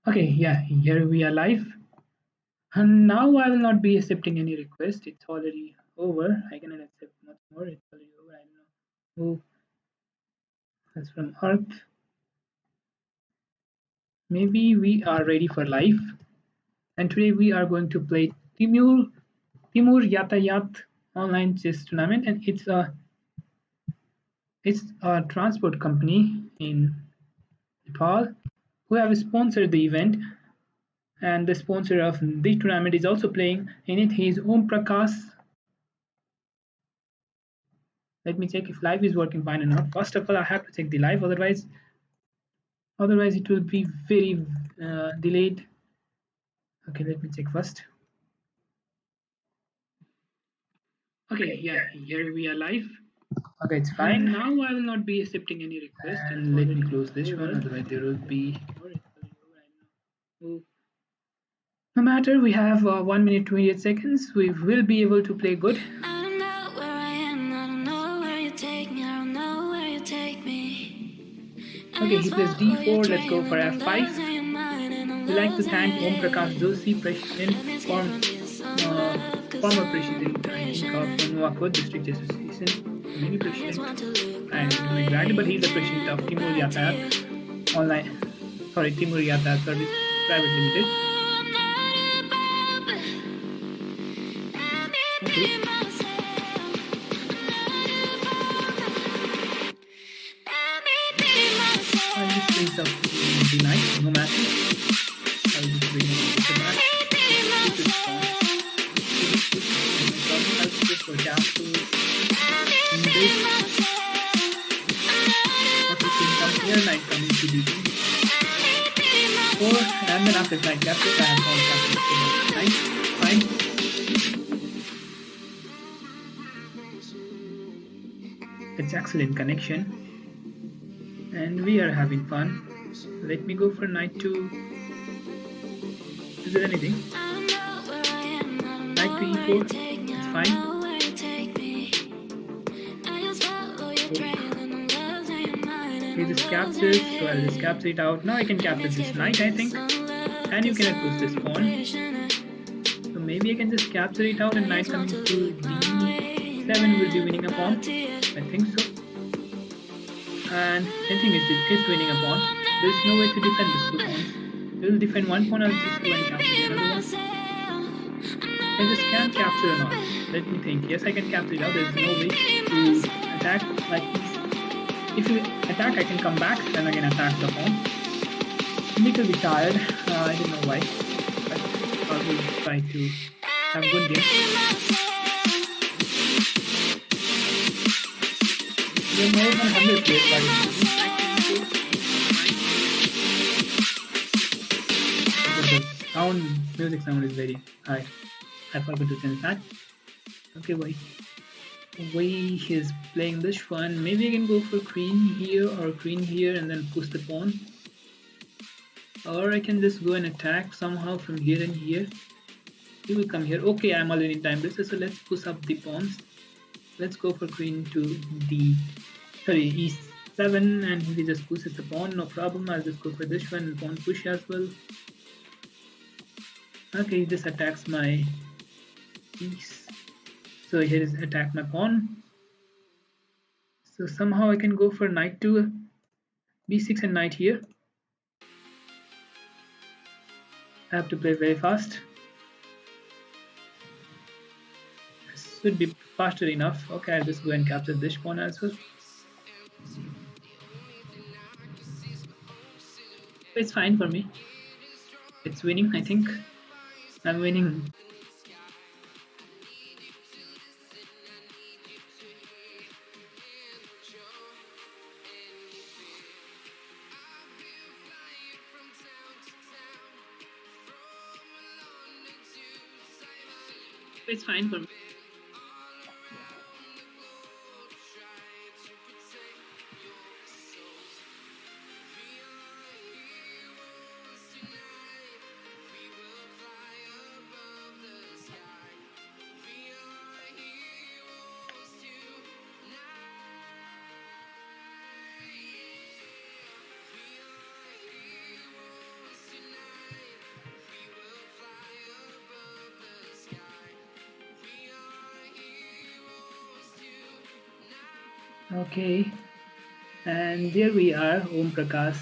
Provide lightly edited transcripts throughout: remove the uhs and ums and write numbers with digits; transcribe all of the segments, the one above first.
Okay, yeah, here we are live. And now I will not be accepting any request. It's already over. I cannot accept much more. It's already over. I don't know who is from Earth. Maybe we are ready for live. And today we are going to play Timur Yatayat online chess tournament. And it's a transport company in Nepal who have sponsored the event. And the sponsor of the tournament is also playing in it. He is Om Prakash. Let me check if live is working fine or not. First of all, I have to check the live, otherwise it will be very delayed. Okay, let me check first. Okay, yeah, here we are live. Okay, it's fine. And now I will not be accepting any request. And let me close this one, otherwise there will be. No matter, we have 1 minute 28 seconds. We will be able to play good. I don't know where I am. I don't know where you take me. I don't know where you take me. Okay, he plays d4. Let's go for f5. We like to thank Om Prakash Joshi, former president, I think, of Nuwakot District Association, maybe president. I don't know exactly, but he's the president of Timur Yatayat Online. Sorry, Timur Yatayat Service Private Limited. Okay. This of the night, no matter. I'll just bring it to the back. This is fine. I'll just go down to this. Okay, so come here, night coming to the 4, and then after night capture, I have all captured. Nice, fine. It's excellent connection. And we are having fun. Let me go for night 2. Is there anything? Knight to e4. It's fine. He just captures, so I'll just capture it out. Now I can capture this knight, I think. And you cannot push this pawn. So maybe I can just capture it out and knight coming to d7 will be winning a pawn. I think so. And same thing is winning a pawn. There is no way to defend these 2 pawns. We will defend one pawn, I'll just go and capture the other one. I just can't capture or not. Let me think. Yes, I can capture it out. There is no way to attack like this. If you attack, I can come back and again attack the pawn. I'm a little bit tired. I don't know why. But I will try to have a good game. There are more than 100 players participating. Music sound is very high. I forgot to change that. Okay, why he's playing this one. Maybe I can go for queen here or queen here and then push the pawn. Or I can just go and attack somehow from here and here. He will come here. Okay, I'm already in time basis, so let's push up the pawns. Let's go for queen to e7, and he just pushes the pawn, no problem. I'll just go for this one and pawn push as well. Okay, he just attacks my piece. So here is attack my pawn. So somehow I can go for knight to b6 and knight here. I have to play very fast. This should be faster enough. Okay, I'll just go and capture this pawn as well. It's fine for me. It's winning, I think. I'm winning. It's fine for me. Okay, and there we are, Om Prakash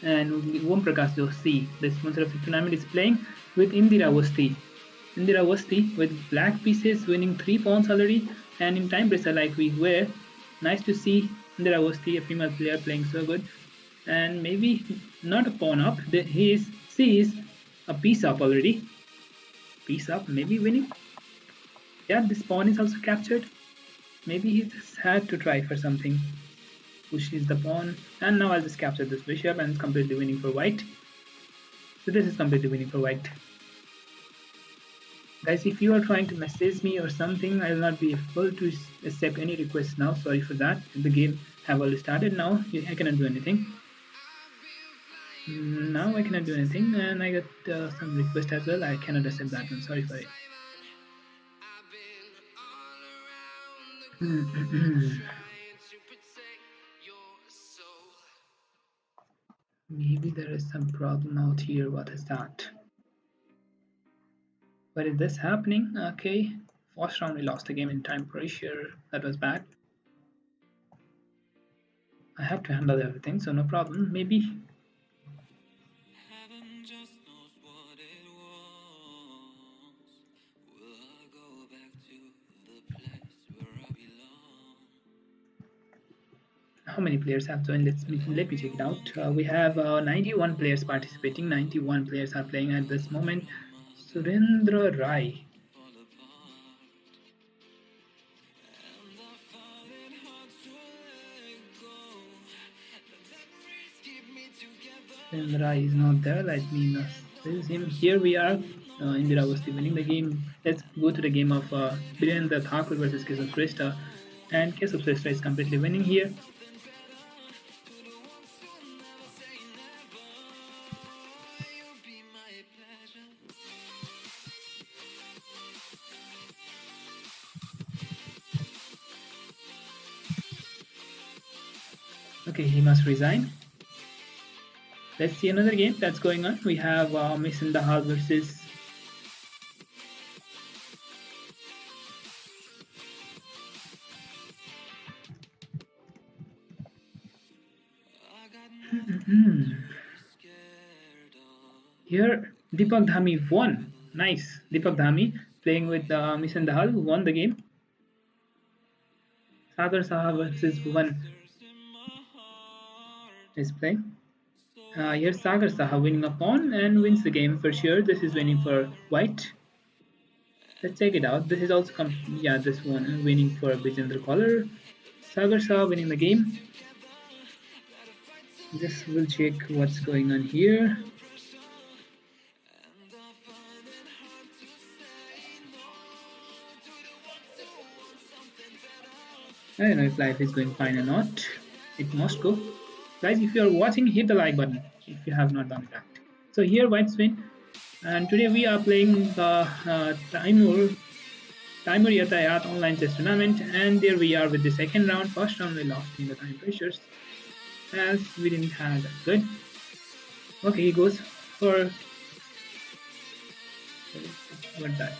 and Om Prakash Joshi. The sponsor of the tournament is playing with Indira Wasti. Indira Wasti with black pieces winning 3 pawns already, and in time pressure like we were. Nice to see Indira Wasti, a female player, playing so good. And maybe not a pawn up, she is a piece up already. Piece up, maybe winning. Yeah, this pawn is also captured. Maybe he just had to try for something. Pushes the pawn, and now I'll just capture this bishop, and it's completely winning for white. So this is completely winning for white. Guys, if you are trying to message me or something, I will not be able to accept any requests now. Sorry for that. The game have already started now. I cannot do anything. Now I cannot do anything, and I got some request as well. I cannot accept that one. Sorry for it. Maybe there is some problem out here. What is that? Why is this happening? Okay, first round we lost the game in time pressure. That was bad. I have to handle everything, so no problem. Maybe. How many players have joined? Let me check it out. We have 91 players participating. 91 players are playing at this moment. Surendra Rai. Surendra is not there. Let me message him. Here we are. Indira was winning the game. Let's go to the game of Birendra Thakur versus Keshav Shrestha. And Keshav Shrestha is completely winning here. Okay, he must resign. Let's see another game that's going on. We have Miss in the Hall versus here Deepak Dhami won. Nice. Deepak Dhami playing with Miss in the Hall won the game. Sagar Saha versus Bhuvan is playing. Here's Sagar Saha winning a pawn and wins the game for sure. This is winning for white. Let's check it out. This is also yeah, this one winning for Bijendra Collar. Sagar Saha winning the game. Just will check what's going on here. I don't know if life is going fine or not. It must go. Guys, if you are watching, hit the like button if you have not done that. So here whites win. And today we are playing the Timure Yataya online chess tournament. And there we are with the second round. First round we lost in the time pressures, as we didn't have that good. Okay, he goes for what that?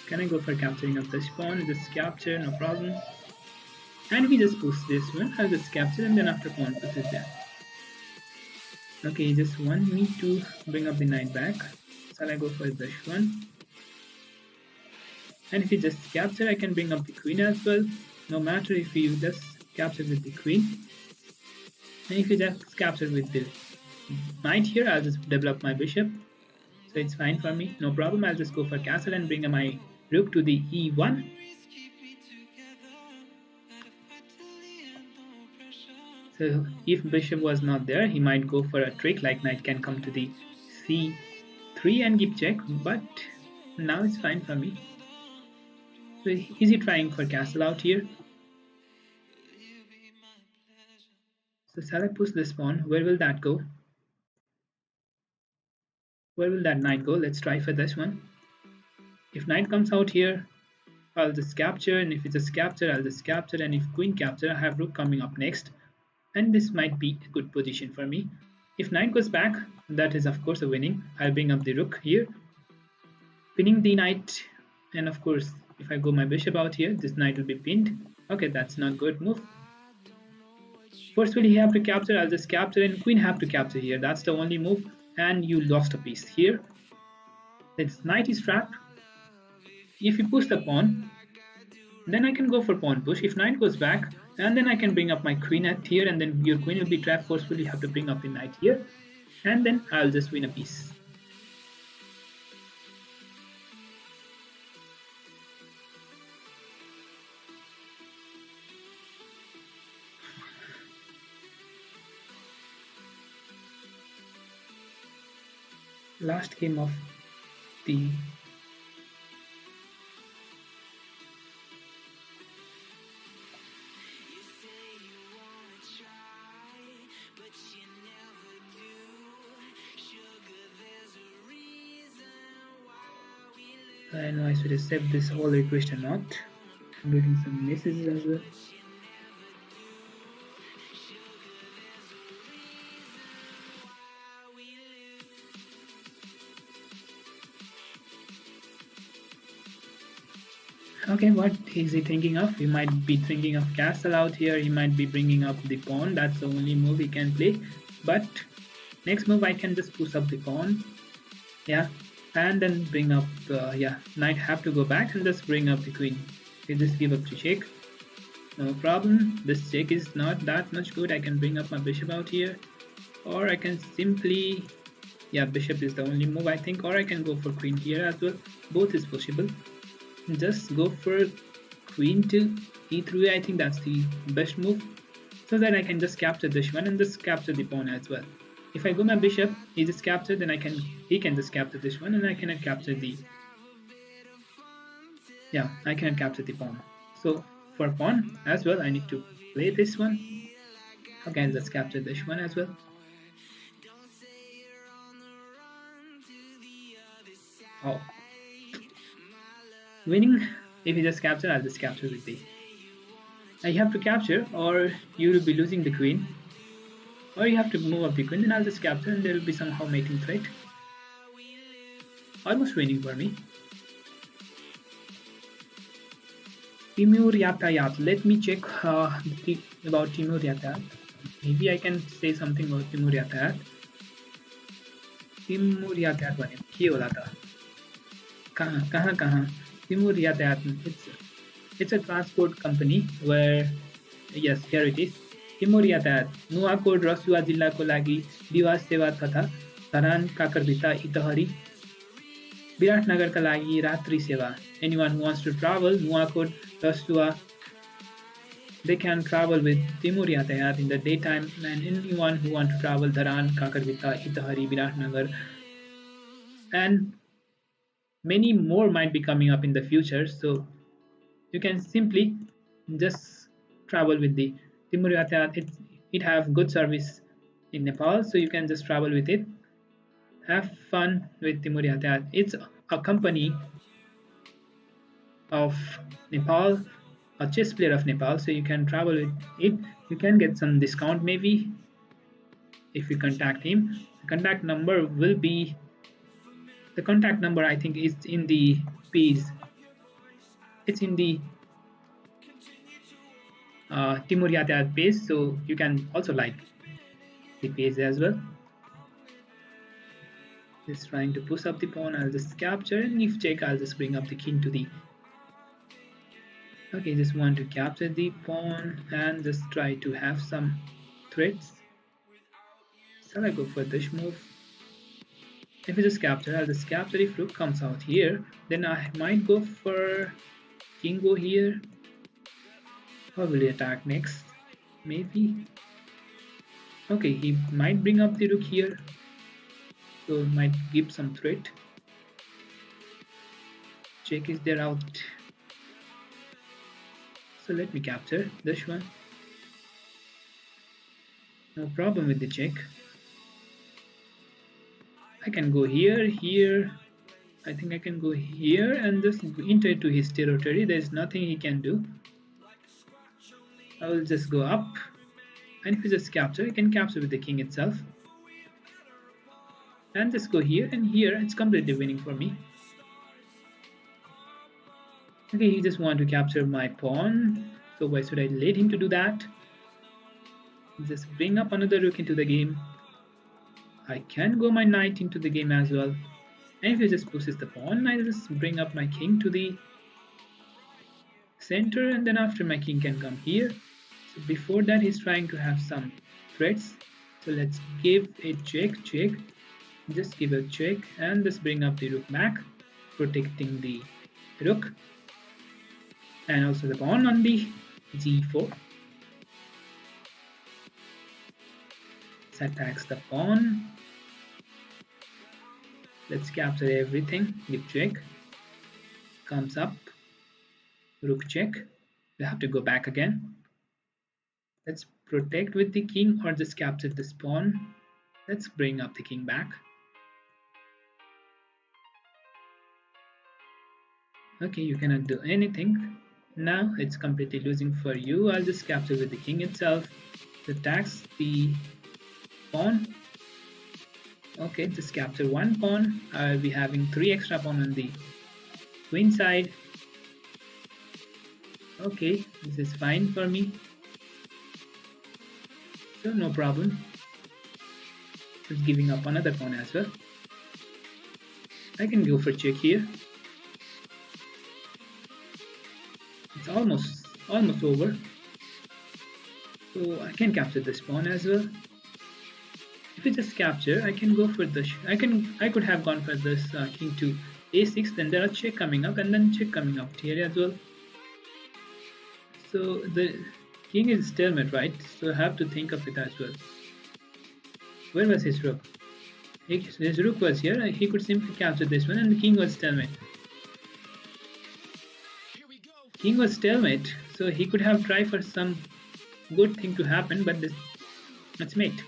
Can I go for capturing of this pawn? Just capture, no problem. And we just push this one. I'll just capture and then after pawn pushes that. Okay, he just want me to bring up the knight back. So I go for this one. And if he just capture, I can bring up the queen as well. No matter if you just capture with the queen. And if you just capture with the knight here, I'll just develop my bishop. So it's fine for me, no problem. I'll just go for castle and bring my rook to the e1. So if bishop was not there, he might go for a trick like knight can come to the c3 and give check, but now it's fine for me. So is he trying for castle out here? So shall I push this pawn? Where will that go? Where will that knight go? Let's try for this one. If knight comes out here, I'll just capture, and if it's just capture, I'll just capture, and if queen capture, I have rook coming up next. And this might be a good position for me. If knight goes back, that is of course a winning. I'll bring up the rook here, pinning the knight, and of course If I go my bishop out here, this knight will be pinned. Okay, that's not good move. Forcefully he have to capture, I'll just capture, and queen have to capture here. That's the only move, and you lost a piece here. This knight is trapped. If you push the pawn, then I can go for pawn push. If knight goes back, and then I can bring up my queen at here, and then your queen will be trapped. Forcefully you have to bring up the knight here, and then I'll just win a piece. Last game of the I know I should accept this whole request or not. I'm getting some messages as well. Okay, what is he thinking of? He might be thinking of castle out here. He might be bringing up the pawn. That's the only move he can play. But next move I can just push up the pawn. Yeah, and then bring up yeah, knight have to go back and just bring up the queen. Okay, just give up to check. No problem. This check is not that much good. I can bring up my bishop out here, or I can simply, yeah, bishop is the only move I think, or I can go for queen here as well. Both is possible. Just go for queen to e3. I think that's the best move, so that I can just capture this one and just capture the pawn as well. If I go my bishop, he just captured, then he can just capture this one, and I cannot capture the, yeah, I cannot capture the pawn. So for pawn as well, I need to play this one. Okay, I'll just capture this one as well. Oh, winning. If you just capture, I'll just capture with the, I have to capture, or you will be losing the queen, or you have to move up the queen, then I'll just capture, and there will be somehow mating threat. Almost winning for me. Timure Yataya. Let me check about Timure Yataya. Maybe I can say something about Timure Yataya. Timure Yataya भने के होला त? कहाँ Timure Yataya. It's a transport company where, yes, here it is. Timure Yataya Nuwakot Rasuwa जिल्लाको लागि विवाह सेवा तथा धरान काकरभित्ता इतहरी विराटनगरका लागि रात्रि सेवा. Anyone who wants to travel Nuwakot Rasuwa, they can travel with Timure Yataya in the daytime, and anyone who wants to travel Dharan, Kakarvita, Itahari, Viratnagar, and many more might be coming up in the future. So you can simply just travel with the Timure Yataya. It have good service in Nepal, so you can just travel with it. Have fun with Timure Yataya. It's a company of Nepal, a chess player of Nepal, so you can travel with it. You can get some discount maybe if you contact him. The contact number will be, the contact number I think is in the page. It's in the Timure Yataya page, so you can also like the page as well. Just trying to push up the pawn. I'll just capture, and if check, I'll just bring up the king to the, okay, just want to capture the pawn and just try to have some threats. Shall I go for this move? If I just capture, I'll just capture. If rook comes out here, then I might go for king go here. Or will he attack next? Maybe. Okay, he might bring up the rook here, so it might give some threat. Check is there out. So let me capture this one. No problem with the check. I can go here, here. I think I can go here and just enter into his territory. There's nothing he can do. I will just go up, and if you just capture, you can capture with the king itself. And just go here and here. It's completely winning for me. Okay, he just want to capture my pawn. So why should I let him to do that? Just bring up another rook into the game. I can go my knight into the game as well. And if he just pushes the pawn, I just bring up my king to the center, and then after my king can come here. So before that he's trying to have some threats. So let's give a check. Just give a check and just bring up the rook back, protecting the rook and also the pawn on the g4. This attacks the pawn. Let's capture everything. Give check. Comes up. Rook check. We have to go back again. Let's protect with the king or just capture this pawn. Let's bring up the king back. Okay, you cannot do anything. Now it's completely losing for you. I'll just capture with the king itself. It attacks the pawn. Okay, just capture one pawn. I'll be having 3 extra pawn on the queen side. Okay, this is fine for me. So no problem. Just giving up another pawn as well. I can go for check here. It's almost over. So I can capture this pawn as well. If we just capture, I can go for this. I could have gone for this king to a6. Then there are check coming up and then check coming up here as well. So the king is stalemate, right? So I have to think of it as well. Where was his rook? His rook was here. He could simply capture this one, and the king was stalemate. King was stalemate, so he could have tried for some good thing to happen, but that's mate.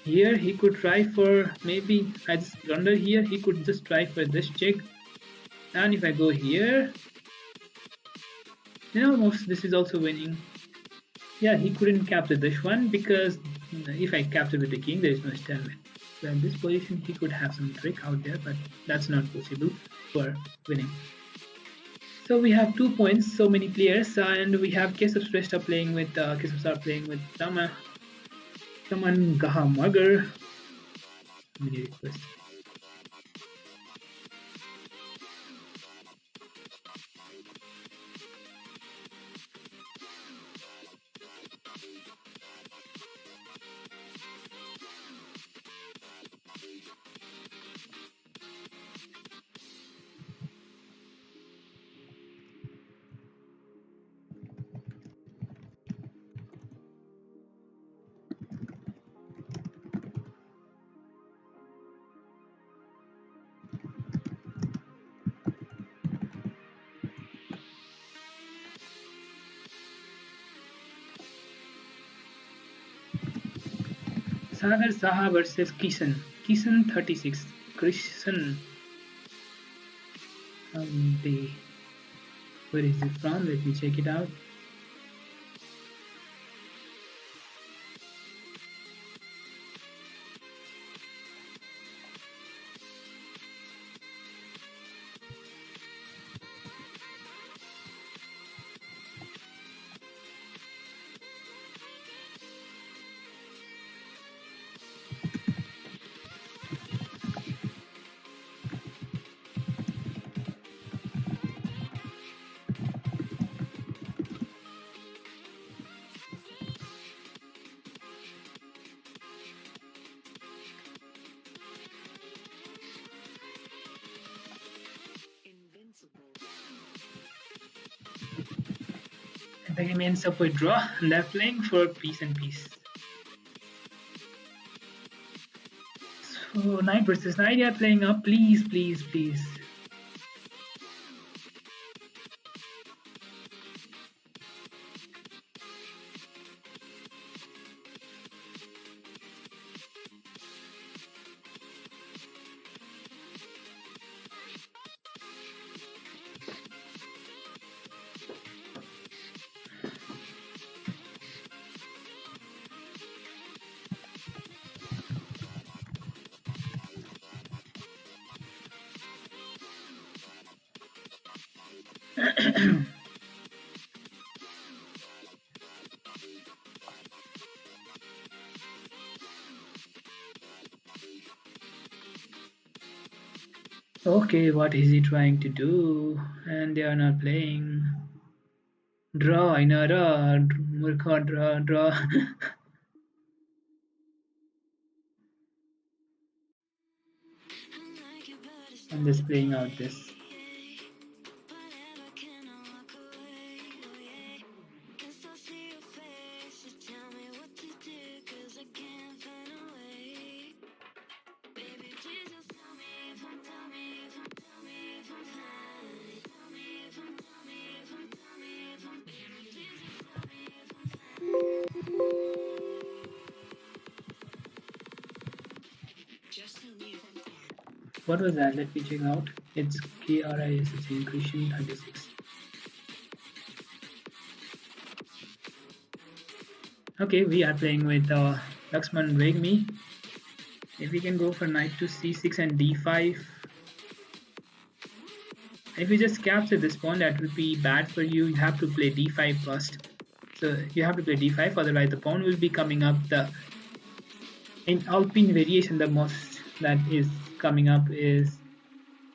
Here he could try for, maybe I just blunder here. He could just try for this check, and if I go here, then almost this is also winning. Yeah, he couldn't capture this one because if I capture with the king, there is no stalemate. So in this position, he could have some trick out there, but that's not possible for winning. So we have 2 points, so many players, and we have Keshav Shrestha playing with Keshav playing with Taman Gahamagar. Many requests. Sagar Saha versus Kishan. Kishan 36. Kishan. Where is it from? Let me check it out. The game ends up with draw, and they're playing for peace and peace. So knight versus knight, are playing up. Please. Okay, what is he trying to do? And they are not playing. Draw, I know, draw, Murkha, draw, draw. I'm just playing out this. What was that? Let me check out. It's KRISH Christian 36. Okay, we are playing with Laxman Regmi. If we can go for knight to c6 and d5. If you just capture this pawn, that would be bad for you. You have to play d5 first. So you have to play d5, otherwise the pawn will be coming up. The in Alpine variation, the most that is coming up is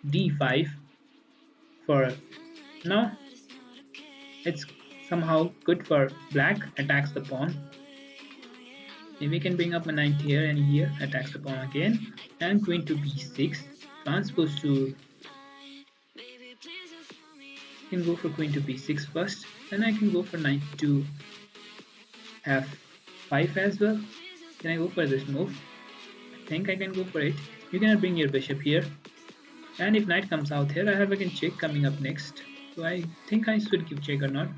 d5. For now, it's somehow good for black, attacks the pawn. If we can bring up a knight here and here, attacks the pawn again, and queen to b6, transpose to, can go for queen to b6 first, then I can go for knight to f5 as well. Can I go for this move? I think I can go for it. You cannot bring your bishop here, and if knight comes out here, I have a check coming up next. So I think I should give check or not.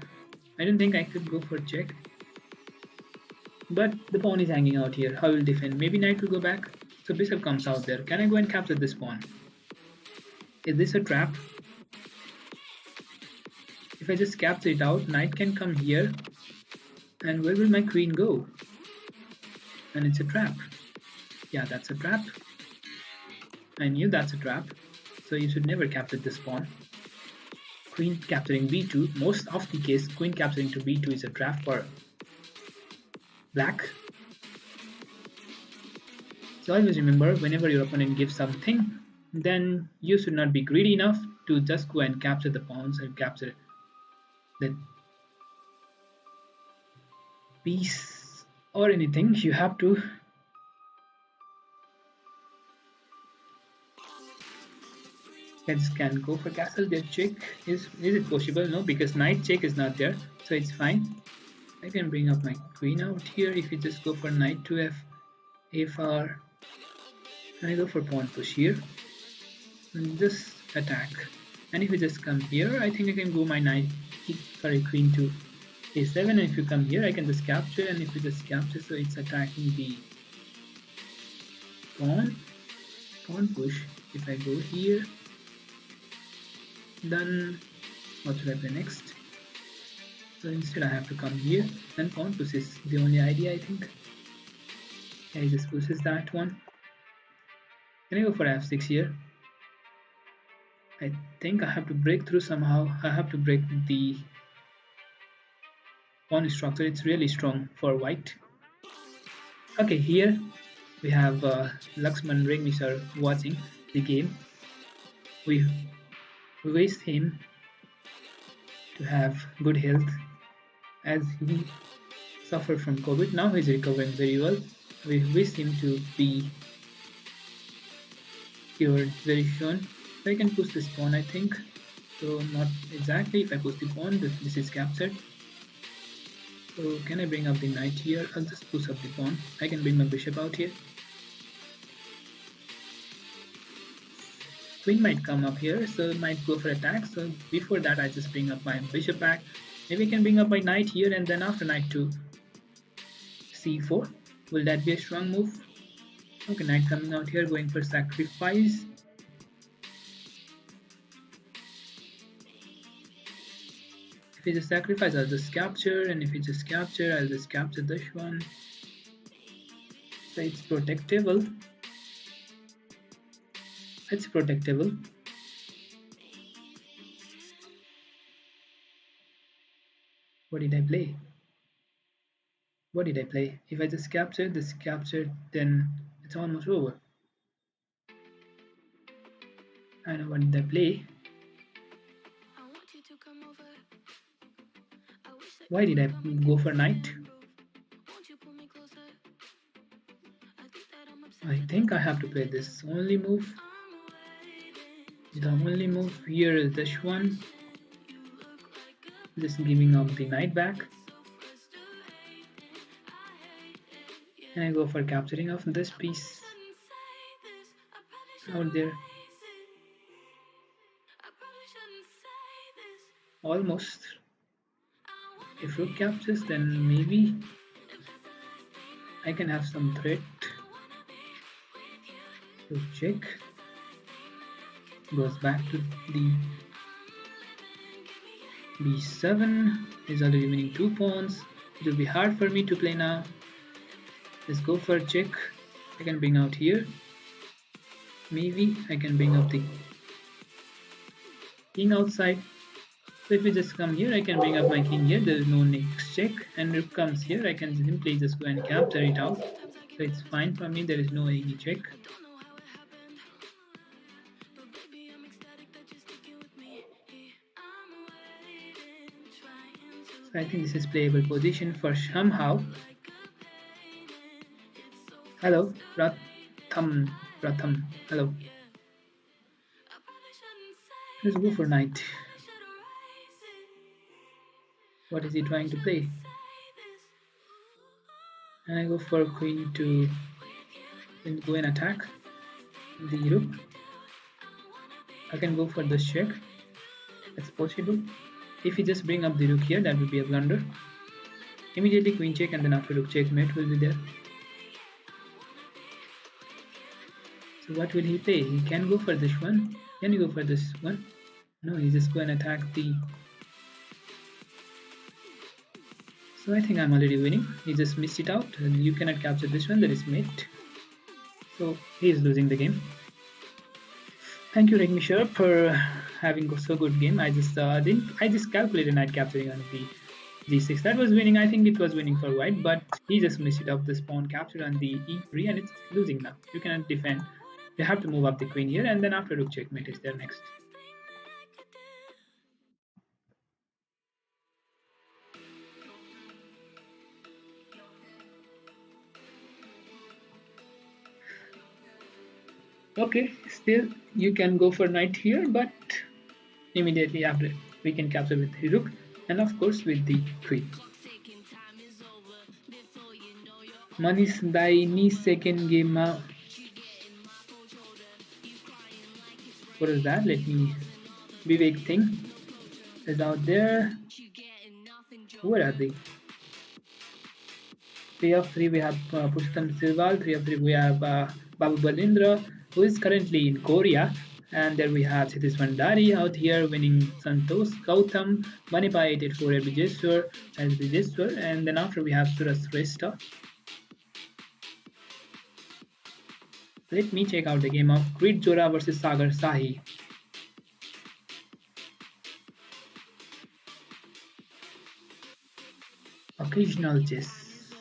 I don't think I could go for check. But the pawn is hanging out here. How will defend? Maybe knight will go back. So bishop comes out there. Can I go and capture this pawn? Is this a trap? If I just capture it out, knight can come here. And where will my queen go? And it's a trap. Yeah, that's a trap. I knew that's a trap. So you should never capture this pawn. Queen capturing b2. Most of the case, queen capturing to b2 is a trap for black. So always remember, whenever your opponent gives something, then you should not be greedy enough to just go and capture the pawns and capture the piece or anything. You have to let's can go for castle. Their check is it possible? No, because knight check is not there, so it's fine. I can bring up my queen out here. If you just go for knight to f4, I go for pawn push here and just attack. And if you just come here, I think I can go my knight, sorry, queen to a7. And if you come here, I can just capture. And if you just capture, so it's attacking the pawn push. If I go here, then what should I play next? So instead I have to come here, and pawn push is the only idea, I think. I just pushes that one. Can I go for f6 here? I think I have to break through somehow. I have to break the pawn structure. It's really strong for white. Okay, here we have Laxman Regmi sir watching the game. We wish him to have good health as he suffered from COVID. Now he's recovering very well. We wish him to be cured very soon. So I can push this pawn, I think. So not exactly. If I push the pawn, this is captured. So can I bring up the knight here? I'll just push up the pawn. I can bring my bishop out here. Queen might come up here, so it might go for attack. So before that, I just bring up my bishop back. Maybe I can bring up my knight here, and then after knight to c4. Will that be a strong move? Okay, knight coming out here, going for sacrifice. If you just sacrifice, I'll just capture, and if you just capture, I'll just capture this one. So it's protectable. It's protectable. What did I play? What did I play? If I just capture this captured, then it's almost over. I know what did I play. Why did I go for knight? I think I have to play this only move. The only move here is this one. Just giving up the knight back. And I go for capturing of this piece out there. Almost. If rook captures, then maybe I can have some threat. Rook check. Goes back to the b7. He's already winning 2 pawns. It will be hard for me to play now. Let's go for check. I can bring out here. Maybe I can bring up the king outside. So if we just come here, I can bring up my king here. There is no next check. And rook comes here. I can simply just go and capture it out. So it's fine for me. There is no any check. So I think this is playable position for somehow. Hello, Pratham. Hello. Let's go for knight. What is he trying to play? And I go for queen to go and attack the rook. I can go for this check. It's possible. If we just bring up the rook here, that will be a blunder. Immediately queen check, and then after rook checkmate will be there. So what will he play? He can go for this one. Can he go for this one? No, he's just going to attack the... So I think I'm already winning. He just missed it out. You cannot capture this one. That is mate. So he is losing the game. Thank you, Regmi Sharp, for having so good game. I just calculated knight capturing on the g6. That was winning. I think it was winning for white, but he just missed it up. The pawn captured on the e3, and it's losing now. You cannot defend. You have to move up the queen here, and then after rook checkmate is there next. Okay, still you can go for knight here, but immediately after we can capture with the rook, and of course with the queen. Manish Dai ni second game. What is that? Let me Vivek thing is out there. Where are they? 3 of 3 we have Pushtam Silval, 3 of 3 we have Babu Balindra, who is currently in Korea. And there we have Sitish Vandari out here winning Santosh Gautam, Manipa 884 Bijeswar, and then after we have Suras Shrestha. Let me check out the game of Grid Jora versus Sagar Sahi. Occasional chess.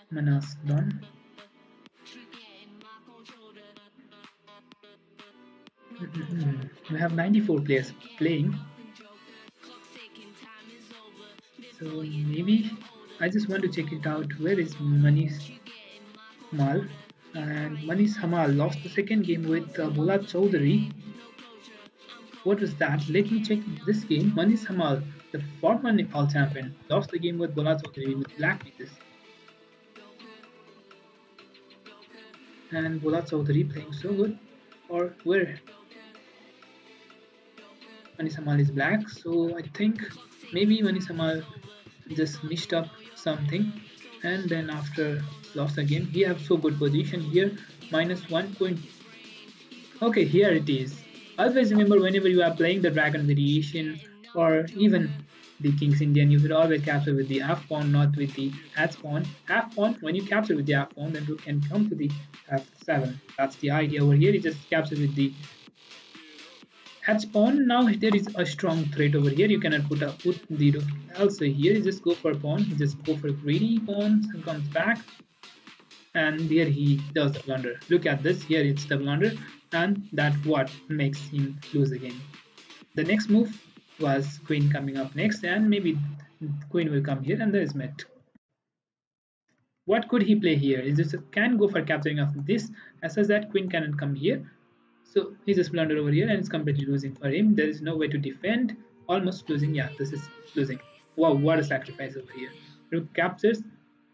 Manas done. We have 94 players playing. So maybe I just want to check it out. Where is Manish Hamal? And Manish Hamal lost the second game with Bola Chaudhary. What was that? Let me check this game. Manish Hamal, the former Nepal champion, lost the game with Bola Chaudhary with black pieces. And Bola Chaudhary playing so good. Or where? Manish Hamal is black, so I think maybe Manish Hamal just missed up something, and then after lost the game. He have so good position here, -1 point. Okay, here it is. Always remember, whenever you are playing the dragon variation or even the King's Indian, you should always capture with the half pawn, not with the h pawn. Half pawn, when you capture with the half pawn, then rook can come to the f7. That's the idea over here. You just capture with the At spawn now there is a strong threat over here. You cannot put the rook also here. You just go for pawn. You just go for greedy pawn and comes back, and there he does the blunder. Look at this. Here it's the blunder, and that what makes him lose again. The next move was queen coming up next, and maybe queen will come here, and there is mate. What could he play here? He just can go for capturing of this, as such that queen cannot come here. So he just blundered over here and it's completely losing for him. There is no way to defend. Almost losing. Yeah, this is losing. Wow, what a sacrifice over here. Rook captures,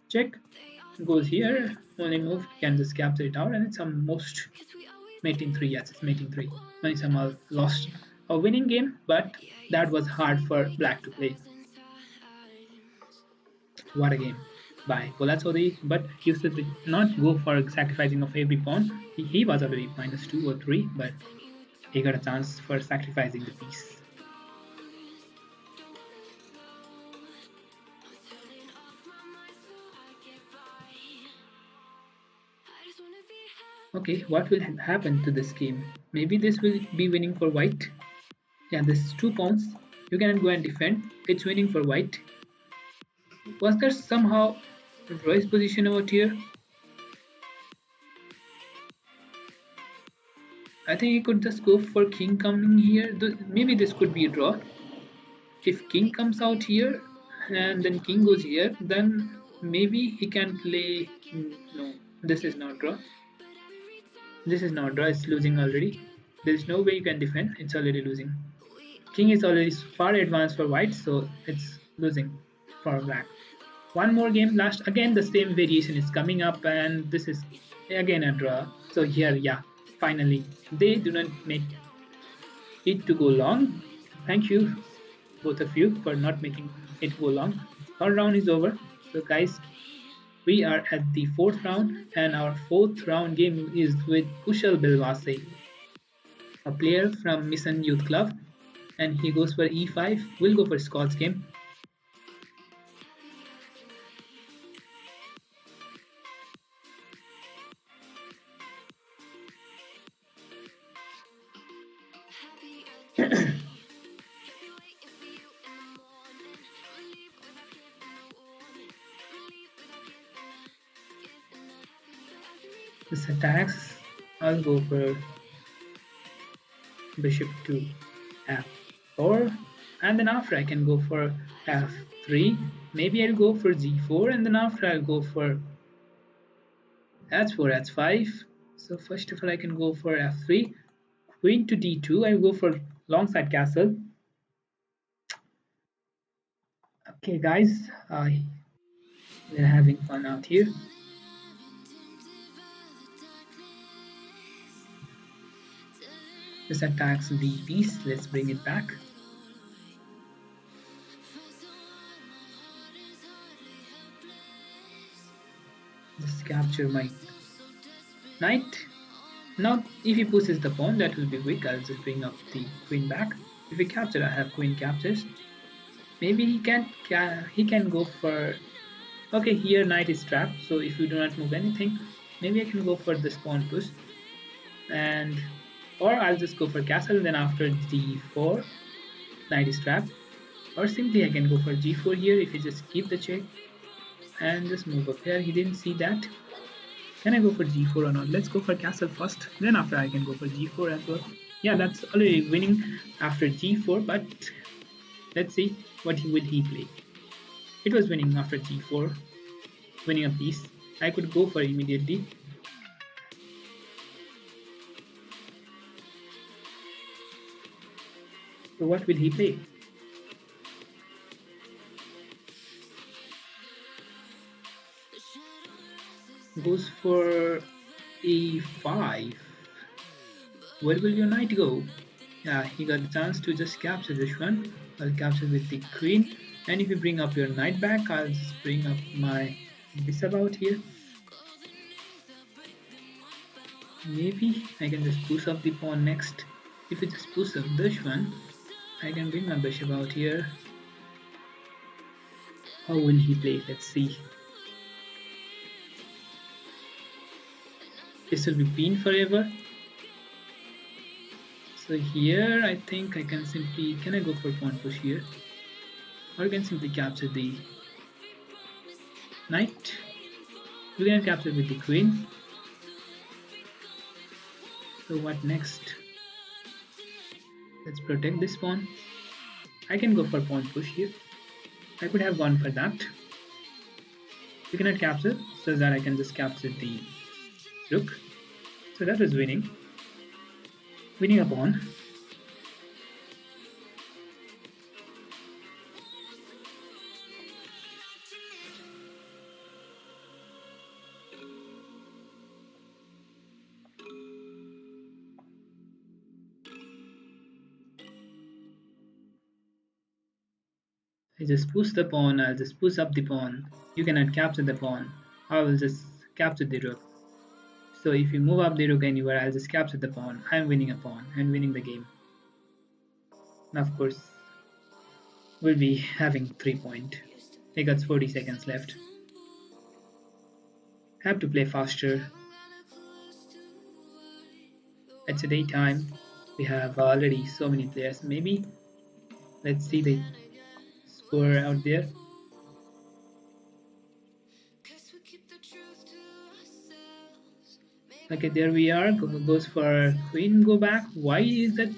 check, goes here. Only move can just capture it out, and it's almost mating 3. Yes, it's mating 3. Manisamal lost a winning game, but that was hard for black to play. What a game by Polatsodi, but he should not go for sacrificing of every pawn. He was already -2 or 3, but he got a chance for sacrificing the piece. Okay, what will happen to this game? Maybe this will be winning for white. Yeah, this is 2 pawns. You cannot go and defend. It's winning for white. Was there somehow a Roy's position over here? I think he could just go for king coming here. Maybe this could be a draw. If king comes out here and then king goes here, then maybe he can play. No, this is not draw. This is not draw. It's losing already. There is no way you can defend. It's already losing. King is already far advanced for white, so it's losing for black. One more game last. Again, the same variation is coming up, and this is again a draw. So here, yeah, finally, they do not make it to go long. Thank you, both of you, for not making it go long. Third round is over. So, guys, we are at the 4th round, and our 4th round game is with Kushal Bilwase, a player from Mission Youth Club, and he goes for e5. We'll go for Scott's game. This attacks. I'll go for bishop to f4, and then after I can go for f3. Maybe I'll go for g4, and then after I'll go for h4, h5. So first of all, I can go for f3, queen to d2. I'll go for long side castle. Okay, guys, we're having fun out here. This attacks the piece. Let's bring it back. Just capture my knight. Now, if he pushes the pawn, that will be weak. I'll just bring up the queen back. If he capture, I have queen captures. Maybe he can go for. Okay, here knight is trapped. So if you do not move anything, maybe I can go for this pawn push, and or I'll just go for castle. Then after d4, knight is trapped. Or simply I can go for g4 here if you just keep the check and just move up here. He didn't see that. Can I go for g4 or not? Let's go for castle first. Then after I can go for g4 as well. Yeah, that's already winning after g4, but let's see what will he play. It was winning after g4, winning a piece. I could go for immediately. So what will he play? Goes for a5. Where will your knight go? Yeah, he got the chance to just capture this one. I'll capture with the queen, and if you bring up your knight back, I'll just bring up my bishop out here. Maybe I can just push up the pawn next. If you just push up this one, I can bring my bishop out here. How will he play? Let's see. This will be pinned forever. So So here I think I can simply, can I go for pawn push here? Or I can simply capture the knight. We can capture with the queen. So what next? Let's protect this pawn. I can go for pawn push here. I could have gone for that. You cannot capture, so that I can just capture the rook. So that was winning. Winning a pawn. I just push the pawn, I'll just push up the pawn. You cannot capture the pawn. I will just capture the rook. So if you move up the rook anywhere, I'll just capture the pawn. I'm winning a pawn and winning the game. Now of course, we'll be having 3 point. I got 40 seconds left. Have to play faster. It's a daytime. We have already so many players. Maybe let's see the score out there. Okay, there we are. Goes for queen. Go back. Why is that?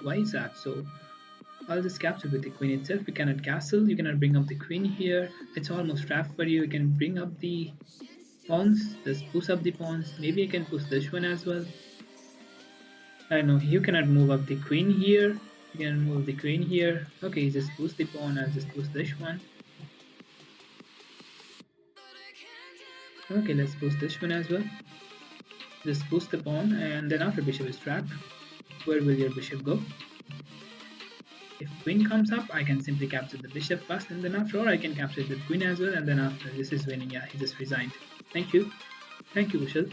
Why is that? So I'll just capture with the queen itself. We cannot castle. You cannot bring up the queen here. It's almost trapped for you. You can bring up the pawns. Just push up the pawns. Maybe you can push this one as well. I don't know. You cannot move up the queen here. You can move the queen here. Okay, just push the pawn. I'll just push this one. Okay, let's push this one as well. Just push the pawn, and then after bishop is trapped, where will your bishop go? If queen comes up, I can simply capture the bishop first, and then after, or I can capture the queen as well, and then after, this is winning. Yeah, he just resigned. Thank you, Sushil.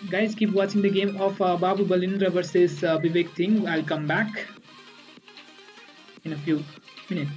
Guys, keep watching the game of Babu Balindra versus Vivek Singh. I'll come back in a few minutes.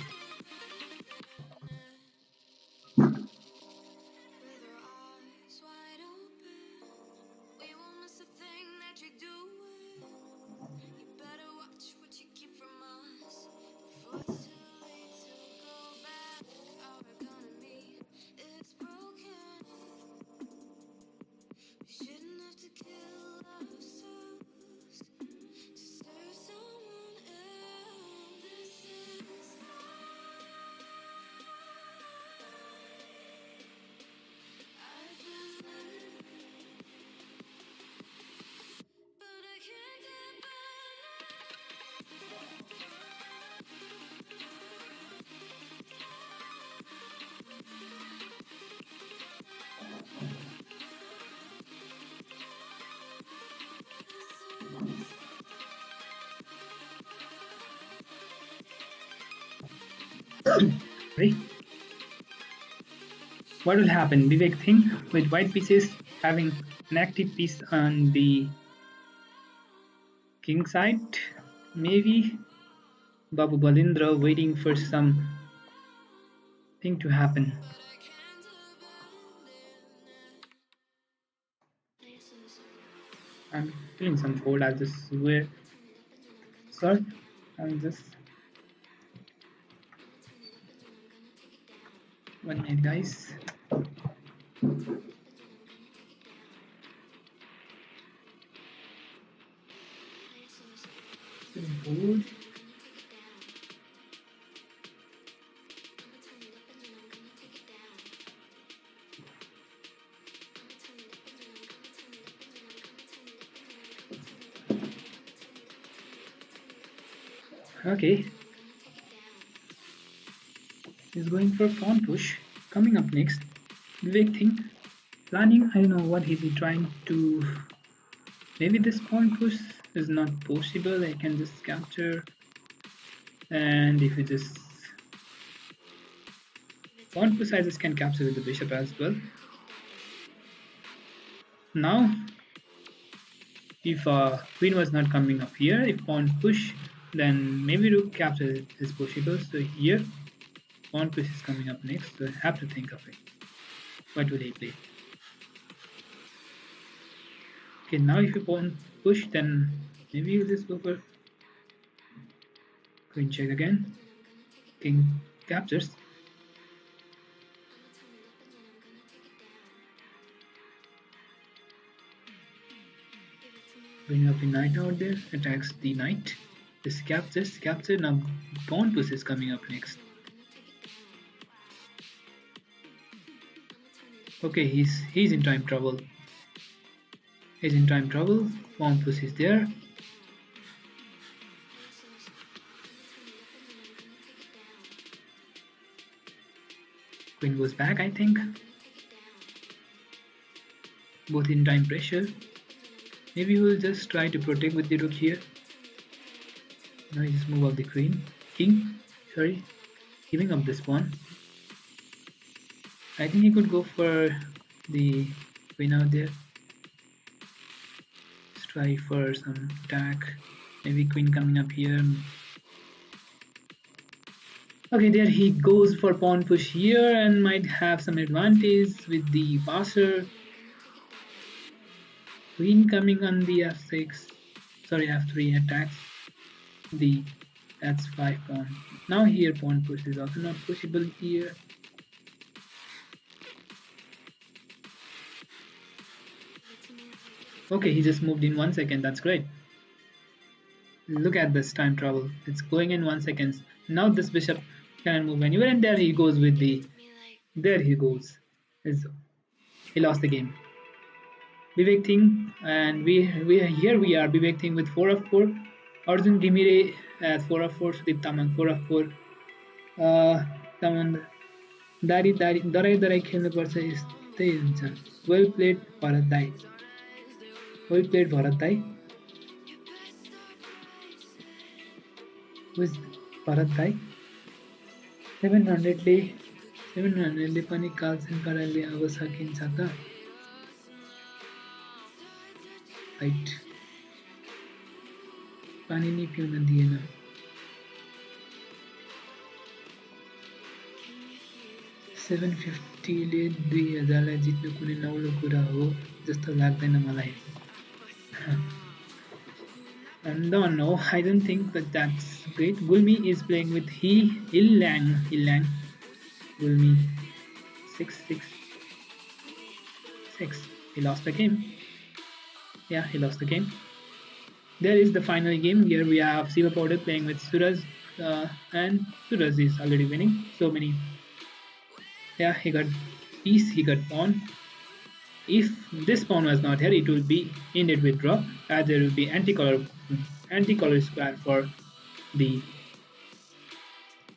Right? What will happen? Vivek Singh with white pieces having an active piece on the king side. Maybe Babu Balindra waiting for some thing to happen. I'm feeling some cold. I'll just wear. Sorry, I'll just. 1 minute, guys. Feeling cold. Okay. He's going for pawn push. Coming up next, Vivek Singh planning. I don't know what he's trying to. Maybe this pawn push is not possible. I can just capture, and if you just pawn push, I just can capture with the bishop as well. Now, if queen was not coming up here, if pawn push, then maybe rook capture is possible. So here, pawn push is coming up next. So I have to think of it. What will he play? Okay, now if you pawn push, then Maybe you just go for queen check again. King captures. Bring up the knight out there, attacks the knight. This captures, capture. Now pawn push is coming up next. Okay, he's in time trouble. He's in time trouble. Pawn push is there. Queen goes back, I think. Both in time pressure. Maybe we'll just try to protect with the rook here. Now he just move out the king. Sorry, giving up this pawn. I think he could go for the queen out there. Let's try for some attack. Maybe queen coming up here. Okay, there he goes for pawn push here and might have some advantage with the passer. Queen coming on the f6. Sorry, f3 attacks the that's 5 pawn. Now here pawn push is also not pushable here. Okay, he just moved in 1 second. That's great. Look at this time travel. It's going in 1 second. Now this bishop cannot move anywhere, and there he goes with the. There he goes. He lost the game. Vivek Thing, and we are Vivek Thing with 4 of 4. Arjun Timure at 4 of 4. Sudeep Tamang 4 of 4. Taman दारी खेल्नुपर्छ यस्तै हुन्छ. Well played Bharat Dai. Well played Bharat Dai. Who is Bharat दाई? 700 ले पनि कालसेन पाराले अब सकिन्छ त. राइट. पानी नै पिउन दिएन. $750 ले 2000 लाई जित्नु कुनै नौलो कुरा हो जस्तो लाग्दैन मलाई. I don't know. I don't think that that's great. Gulmi is playing with Ilang. Gulmi 6. He lost the game. Yeah, he lost the game. There is the final game. Here we have Siva Powder playing with Suraj, and Suraj is already winning. So many. Yeah, he got piece, he got pawn. If this pawn was not here, it will be ended with draw, as there will be anti-color square for the.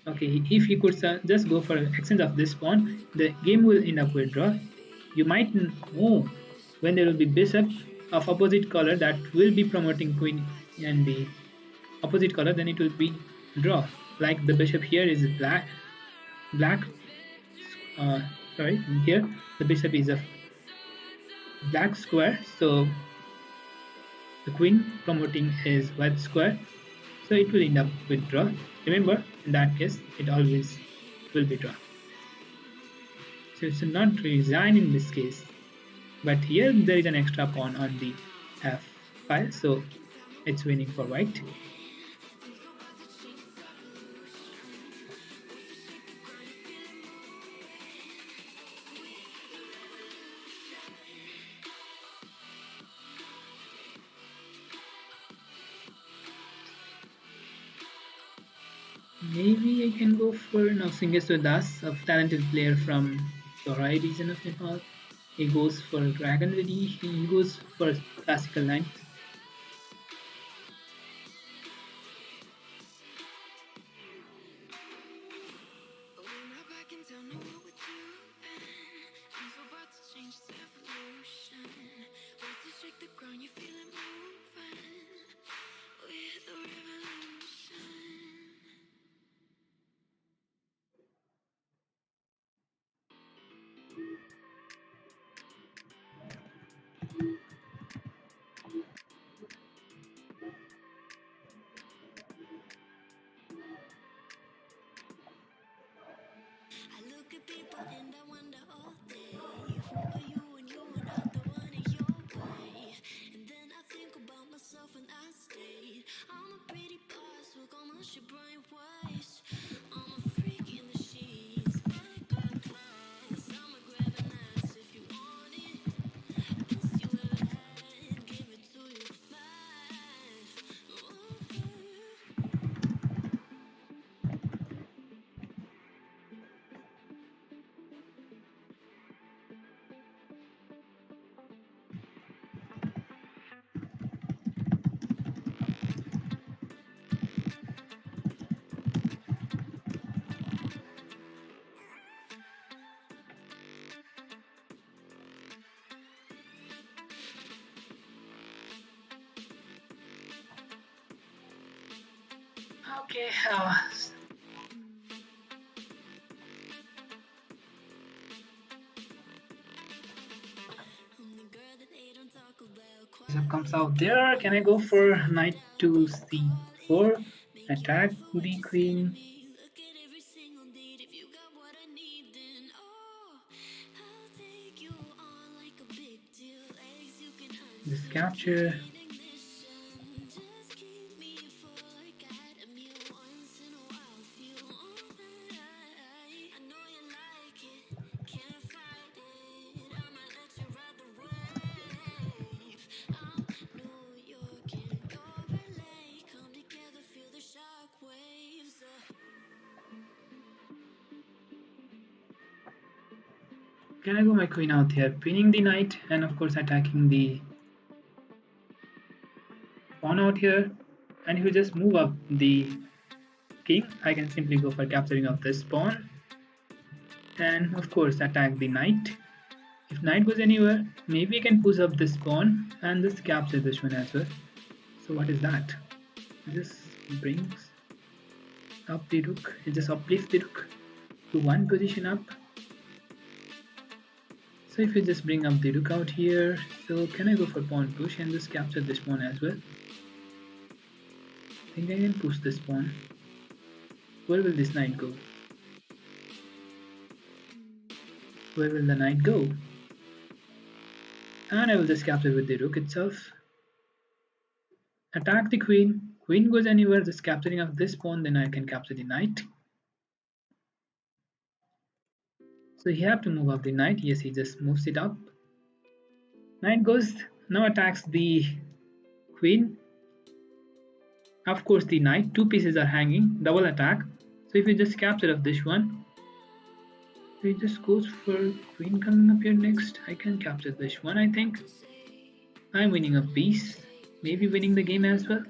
Okay, if he could just go for exchange of this pawn, the game will end up with draw. You might know when there will be bishop of opposite color that will be promoting queen and the opposite color, then it will be draw. Like the bishop here is black. Sorry, here the bishop is a black square, so the queen promoting is white square, so it will end up with draw. Remember, in that case, it always will be draw. So it's not resign in this case, but here there is an extra pawn on the f5, so it's winning for white. Maybe I can go for now Singeswar Das, a talented player from Sorai region of Nepal. He goes for Dragon Ready, he goes for classical line. Okay. Bishop comes out there. Can I go for knight to c4? Attack the queen. This capture. Can I go my queen out here, pinning the knight, and of course attacking the pawn out here? And if you just move up the king, I can simply go for capturing of this pawn, and of course attack the knight. If knight goes anywhere, maybe I can push up this pawn and just capture this one as well. So what is that? This brings up the rook. It just uplifts the rook to one position up. So if you just bring up the rook out here, so can I go for pawn push and just capture this pawn as well? I think I can push this pawn. Where will this knight go? Where will the knight go? And I will just capture with the rook itself. Attack the queen. Queen goes anywhere, just capturing of this pawn, then I can capture the knight. So he have to move up the knight. Yes, he just moves it up. Knight goes, now attacks the queen. Of course, the knight, two pieces are hanging, double attack. So if you just capture of this one, so he just goes for queen coming up here next. I can capture this one, I think. I'm winning a piece, maybe winning the game as well.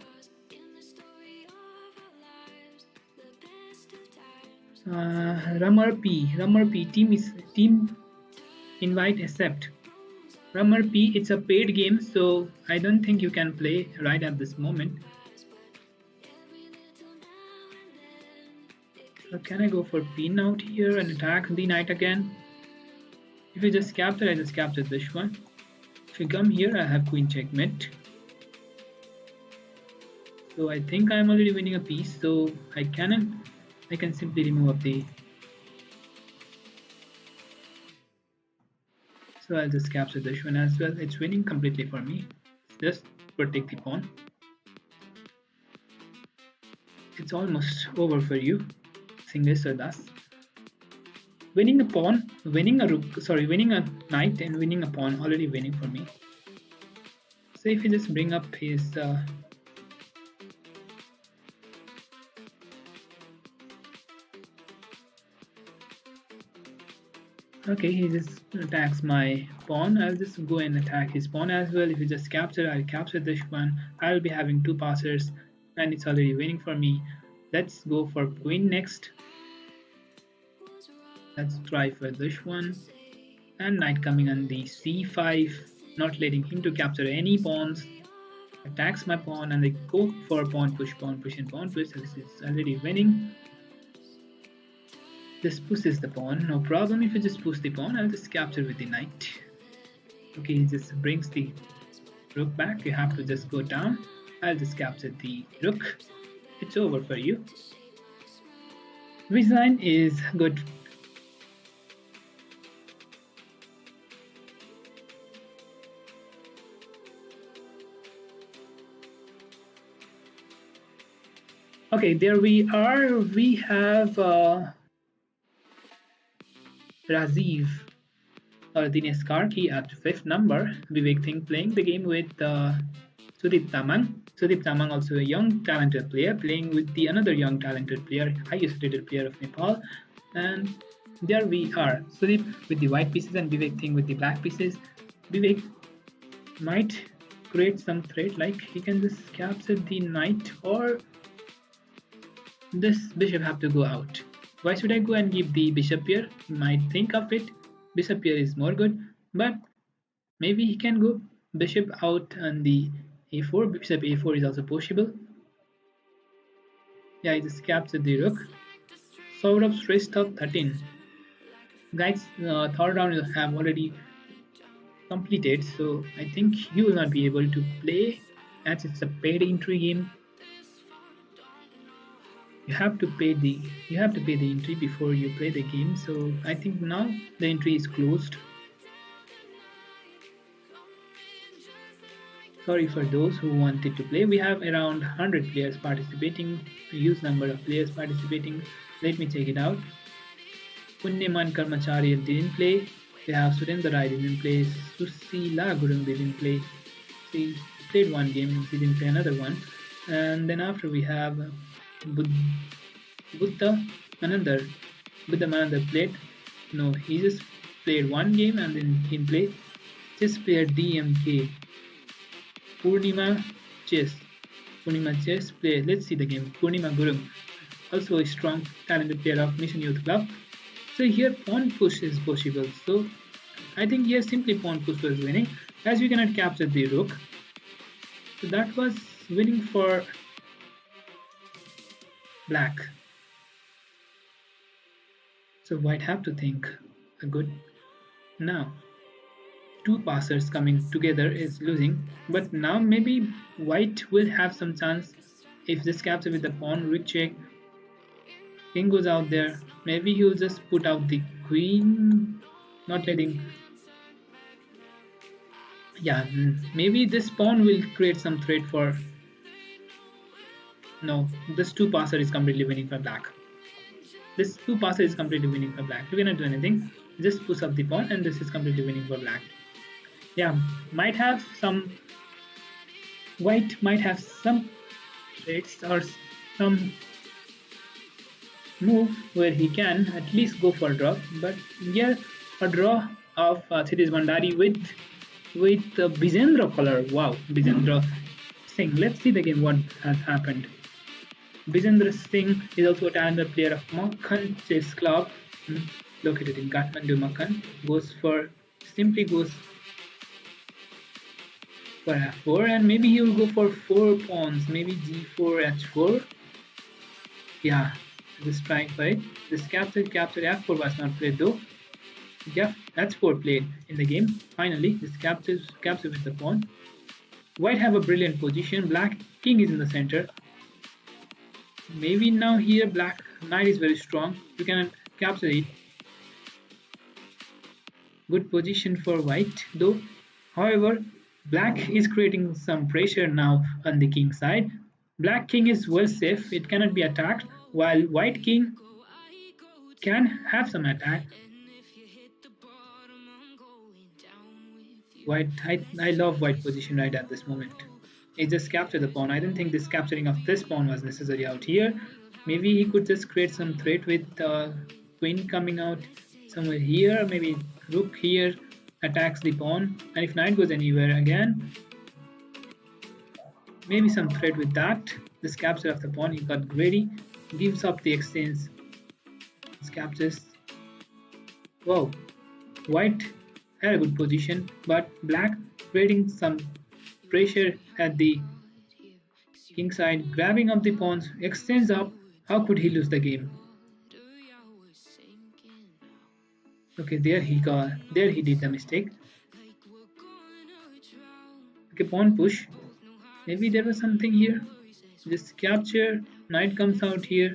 Rummer P, team invite accept. Rummer P, it's a paid game, so I don't think you can play right at this moment. So can I go for pin out here and attack the knight again? If you just capture, I just captured this one. If you come here, I have queen checkmate. So I think I'm already winning a piece, so I can simply remove up the. So I'll just capture this one as well. It's winning completely for me. Just protect the pawn. It's almost over for you. This or thus. Winning a pawn, winning a knight and winning a pawn, already winning for me. So if you just bring up his okay, he just attacks my pawn. I'll just go and attack his pawn as well. If you just capture, I'll capture this one. I'll be having two passers and it's already winning for me. Let's go for queen next. Let's try for this one. And knight coming on the c5, not letting him to capture any pawns. Attacks my pawn and they go for pawn push and pawn push. So this is already winning. Just pushes the pawn, no problem. If you just push the pawn, I'll just capture with the knight. Okay, he just brings the rook back. You have to just go down. I'll just capture the rook. It's over for you. Resign is good. Okay, there we are. We have Rajiv Dinesh Karki at fifth number. Vivek Singh playing the game with Sudeep Tamang. Sudeep Tamang also a young talented player playing with the another young talented player, highest rated player of Nepal. And there we are. Sudeep with the white pieces and Vivek Singh with the black pieces. Vivek might create some threat like he can just capture the knight or this bishop have to go out. Why should I go and give the bishop here? He might think of it. Bishop here is more good, but maybe he can go bishop out on the a4. Bishop a4 is also possible. Yeah, he just captured the rook. Saurabh Shrestha 13. Guys, third round you have already completed, so I think you will not be able to play as it's a paid entry game. You have to pay the entry before you play the game, so I think now the entry is closed. Sorry for those who wanted to play. We have around 100 players participating, a huge number of players participating. Let me check it out. Punyaman Karmacharya didn't play. We have Surendra Rai didn't play. Susila Gurung didn't play. She played one game, she didn't play another one. And then after we have Buddha Manandar. Buddha Manandar played. No, he just played one game and then he played. Just played DMK. Purnima Chess. Purnima Chess play. Let's see the game. Purnima Gurung, also a strong, talented player of Mission Youth Club. So here pawn push is possible. So I think here simply pawn push was winning, as we cannot capture the rook. So that was winning for black. So white have to think a good now. Two passers coming together is losing, but now maybe white will have some chance if this capture with the pawn rook check. King goes out there. Maybe he'll just put out the queen, not letting. Yeah, maybe this pawn will create some threat for. No, this two passer is completely winning for black. This two passer is completely winning for black. You cannot do anything. Just push up the pawn, and this is completely winning for black. Yeah, might have some. White might have some threats or some move where he can at least go for a draw. But here a draw of Sitish Bhandari with Bijendra color. Wow, Bijendra Singh. Let's see the game. What has happened? Bijendra Singh is also a talented player of Makhan Chess Club, located in Kathmandu. Makhan simply goes for f4, and maybe he will go for 4 pawns. Maybe g4, h4. Yeah, just trying for it. This capture f4 was not played though. Yeah, h4 played in the game. Finally, this capture with the pawn. White have a brilliant position. Black king is in the center. Maybe now here black knight is very strong. You can capture it. Good position for white though. However, black is creating some pressure now on the king side. Black king is well safe. It cannot be attacked, while white king can have some attack. White, I love white position right at this moment. He just captured the pawn. I don't think this capturing of this pawn was necessary out here. Maybe he could just create some threat with queen coming out somewhere here. Maybe rook here attacks the pawn, and if knight goes anywhere again, maybe some threat with that. This capture of the pawn, he got greedy, gives up the exchange. This captures. Wow, white had a good position, but black creating some pressure at the king side, grabbing up the pawns, exchange up. How could he lose the game? Okay, there he did the mistake. Okay, pawn push. Maybe there was something here. This capture, knight comes out here.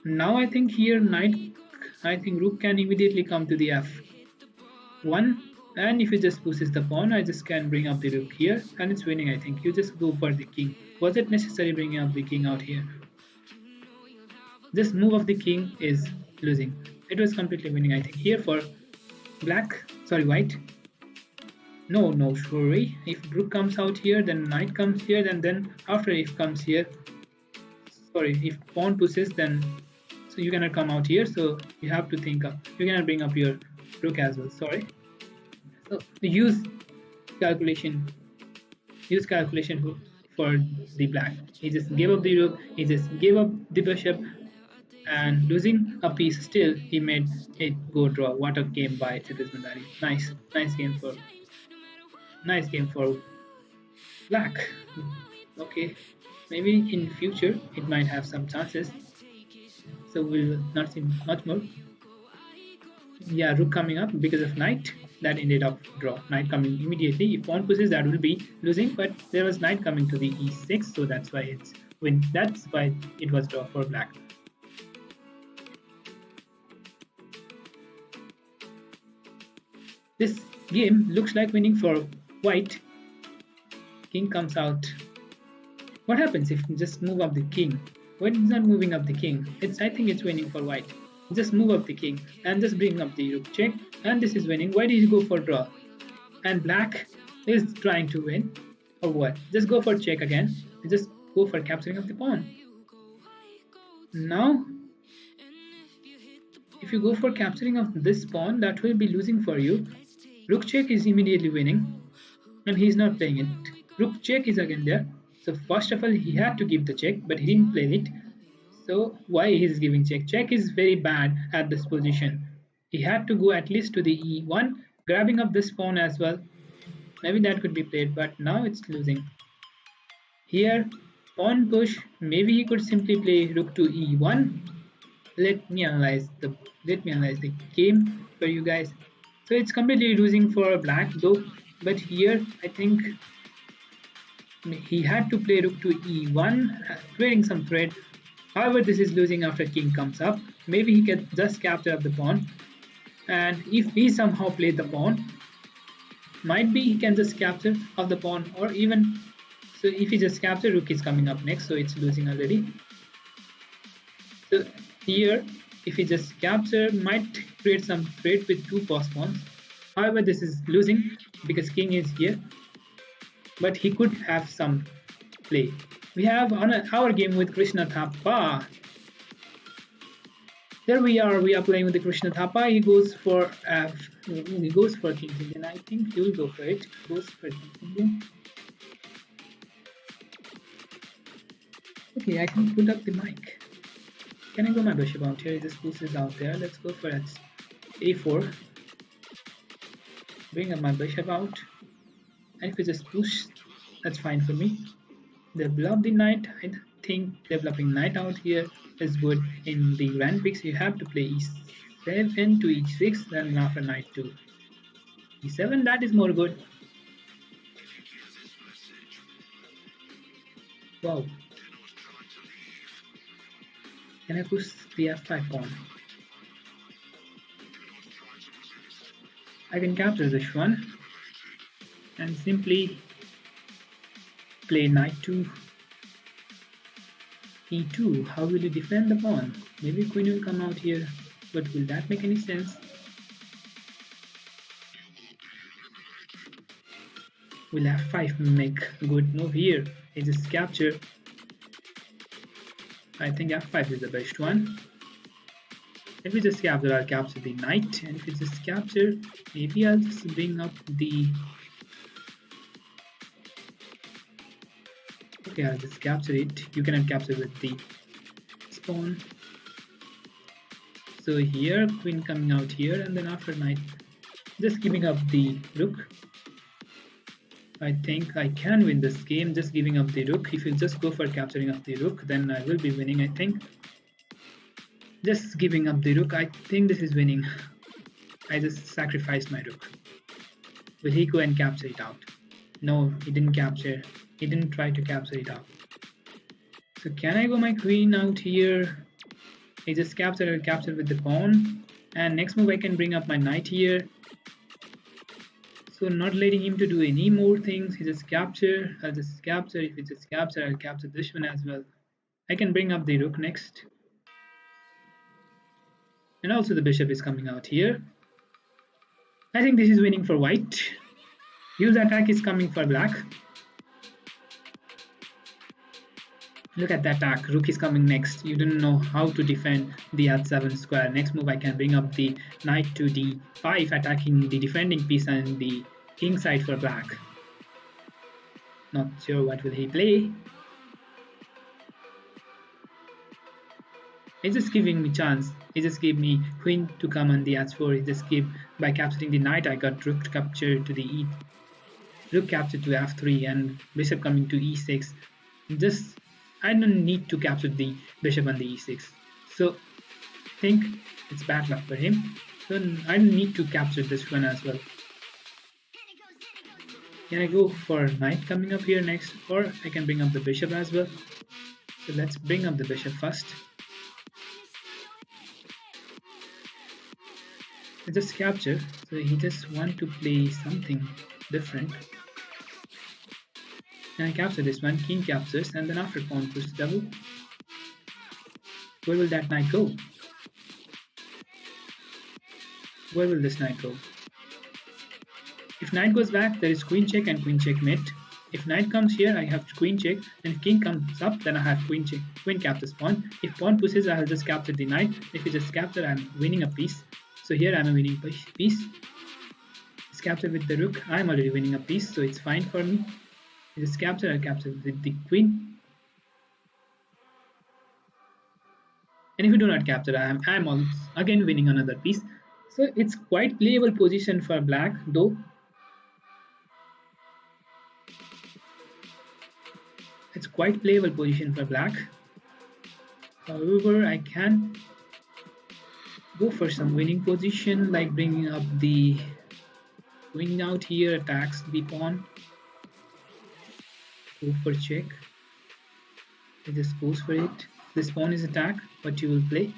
Now I think here rook can immediately come to the f1. And if he just pushes the pawn, I just can bring up the rook here, and it's winning. I think you just go for the king. Was it necessary bringing up the king out here? This move of the king is losing. It was completely winning, I think. Here for black, sorry, white. No, no, sorry. If rook comes out here, then knight comes here, and then after if comes here, sorry, if pawn pushes, then so you cannot come out here. So you have to think of, you cannot bring up your rook as well. Sorry. So use calculation. Use calculation for the black. He just gave up the rook. He just gave up the bishop, and losing a piece. Still, he made it go draw. What a game by Siddharth. Nice, nice game for black. Okay, maybe in future it might have some chances. So we'll not see much more. Yeah, rook coming up because of knight. That ended up draw. Knight coming immediately. If pawn pushes, that will be losing. But there was knight coming to the e6, so that's why it's win. That's why it was draw for black. This game looks like winning for white. King comes out. What happens if you just move up the king? Why is not moving up the king? I think it's winning for white. Just move up the king and just bring up the rook check, and this is winning. Why did you go for draw? And black is trying to win, or what? Just go for check again. Just go for capturing of the pawn. Now, if you go for capturing of this pawn, that will be losing for you. Rook check is immediately winning, and he's not playing it. Rook check is again there. So first of all, he had to give the check, but he didn't play it. So why he's giving check? Check is very bad at this position. He had to go at least to the e1, grabbing up this pawn as well. Maybe that could be played, but now it's losing. Here, pawn push. Maybe he could simply play rook to e1. Let me analyze the game for you guys. So it's completely losing for black though. But here, I think he had to play rook to e1, creating some threat. However, this is losing after king comes up. Maybe he can just capture up the pawn. And if he somehow played the pawn, might be he can just capture of the pawn, or even so if he just capture, rook is coming up next, so it's losing already. So here, if he just capture, might create some threat with two post pawns. However, this is losing because king is here, but he could have some play. We have our game with Krishna Thapa. There we are playing with the Krishna Thapa. He goes for King Indian. I think he will go for it. Goes for King Indian. Okay, I can put up the mic. Can I go my bishop out here? This piece is out there. Let's go for a4. Bring up my bishop out. And if we just push, that's fine for me. Develop the knight. I think developing knight out here is good. In the grand picks, you have to play e7 to e6, then after knight to e7. That is more good. Wow. Can I push the f5 pawn? I can capture this one and simply play knight to e2. How will you defend the pawn? Maybe queen will come out here, but will that make any sense? Will f5 make good move here? He just capture. I think f5 is the best one. If we just capture, I'll capture the knight, and if we just capture, maybe I'll just bring up the. Okay, I'll just capture it. You cannot capture with the pawn. So here, queen coming out here, and then after knight, just giving up the rook. I think I can win this game just giving up the rook. If you just go for capturing of the rook, then I will be winning, I think. Just giving up the rook, I think this is winning. I just sacrificed my rook. Will he go and capture it out? No, he didn't capture. He didn't try to capture it out. So can I go my queen out here? He just captured with the pawn. And next move I can bring up my knight here. So not letting him to do any more things. He just capture. I'll just capture. If he just capture, I'll capture this one as well. I can bring up the rook next. And also the bishop is coming out here. I think this is winning for white. Huge attack is coming for black. Look at the attack. Rook is coming next. You don't know how to defend the h7 square. Next move I can bring up the knight to d5, attacking the defending piece and the king side for black. Not sure what will he play. He's just giving me chance. He just gave me queen to come on the h4. He just gave, by capturing the knight, I got rook capture to the e, rook capture to f3 and bishop coming to e6. Just I don't need to capture the bishop on the e6. So I think it's bad luck for him. So I don't need to capture this one as well. Can I go for knight coming up here next, or I can bring up the bishop as well. So let's bring up the bishop first. I just capture, so he just want to play something different. And I capture this one, king captures, and then after pawn push double. Where will that knight go? Where will this knight go? If knight goes back, there is queen check and queen checkmate. If knight comes here, I have queen check, and if king comes up, then I have queen check, queen captures pawn. If pawn pushes, I will just capture the knight. If you just capture, I'm winning a piece. So here I'm a winning piece. It's captured with the rook. I'm already winning a piece, so it's fine for me. Just capture, I capture with the queen. And if you do not capture, I'm also again winning another piece. So it's quite playable position for black, though. It's quite playable position for black. However, I can go for some winning position, like bringing up the queen out here, attacks the pawn. Go for check. It just goes for it. This pawn is attack. What you will play?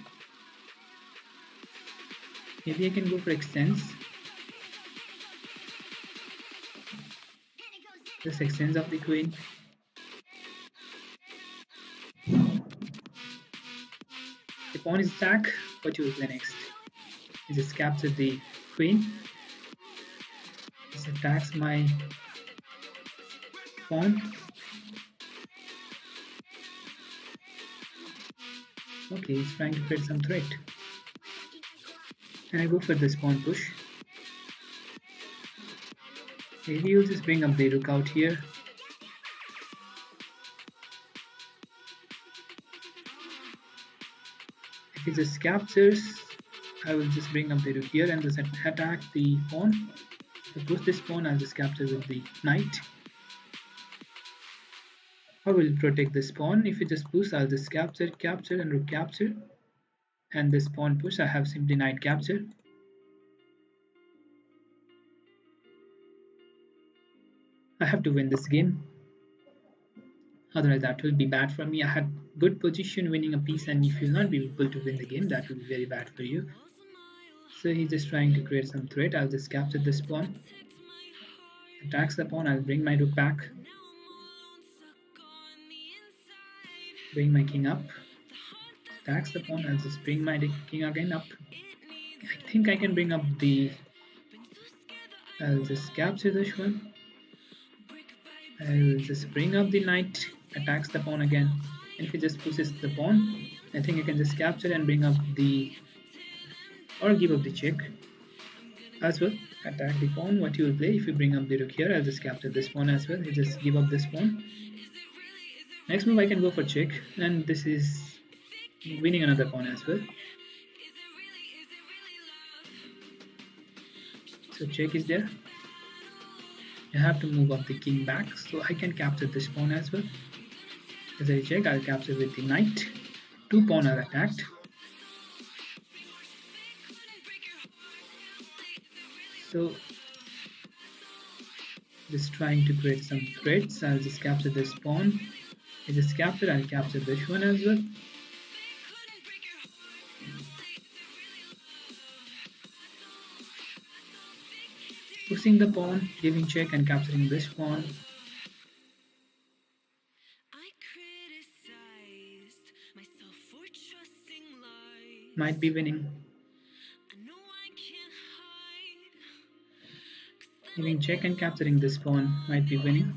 Maybe I can go for extends. Just extends of the queen. The pawn is attack. What you will play next? You just capture the queen. This attacks my pawn. Okay, he's trying to create some threat. And I go for this pawn push. Maybe you'll just bring up the rook out here. If he just captures, I will just bring up the rook here and just attack the pawn. If I push this pawn, I'll just capture with the knight. I will protect this pawn. If you just push, I'll just capture, capture, and rook capture. And this pawn push, I have simply knight capture. I have to win this game. Otherwise, that will be bad for me. I had good position winning a piece, and if you'll not be able to win the game, that will be very bad for you. So he's just trying to create some threat. I'll just capture this pawn. Attacks the pawn. I'll bring my rook back. Bring my king up. Attacks the pawn. I'll just bring my king again up. I think I can bring up the... I'll just capture this one. I'll just bring up the knight. Attacks the pawn again. And if he just pushes the pawn, I think I can just capture and bring up the... or give up the check as well. Attack the pawn. What you will play if you bring up the rook here, I'll just capture this pawn as well. You just give up this pawn. Next move I can go for check, and this is winning another pawn as well. So check is there. You have to move up the king back, so I can capture this pawn as well. As I check, I'll capture with the knight. Two pawns are attacked. So just trying to create some threats. I'll just capture this pawn. I just capture, I'll capture this one as well. pushing the pawn, giving check and capturing this pawn. Might be winning. Giving check and capturing this pawn might be winning.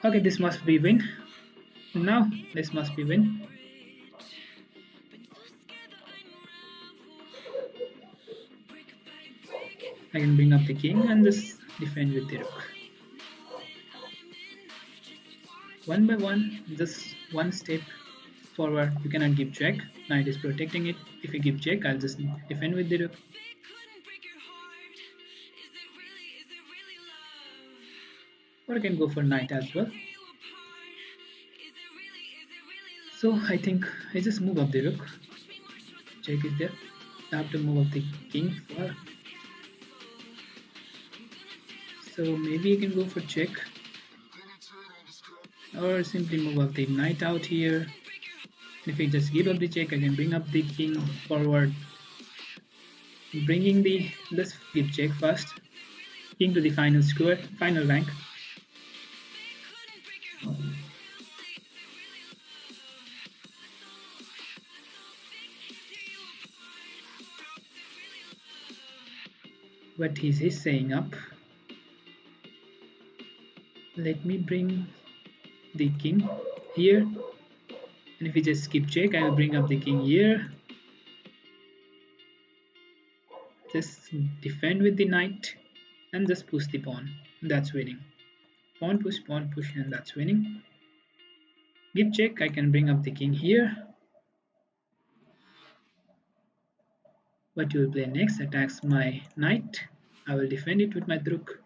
Okay, this must be win. Now this must be win. I can bring up the king and just defend with the rook. One by one, just one step forward. You cannot give check. Knight is protecting it. If you give check, I'll just defend with the rook. Or I can go for knight as well. So I think I just move up the rook. Check is there. I have to move up the king for. So maybe you can go for check. Or simply move up the knight out here. If I just give up the check, I can bring up the king forward. Bringing the, let's give check first. King to the final square, final rank. What is he saying up? Let me bring the king here. And if we just skip check, I will bring up the king here. Just defend with the knight and just push the pawn. That's winning. Pawn push, and that's winning. Give check, I can bring up the king here. What you will play next attacks my knight. I will defend it with my rook.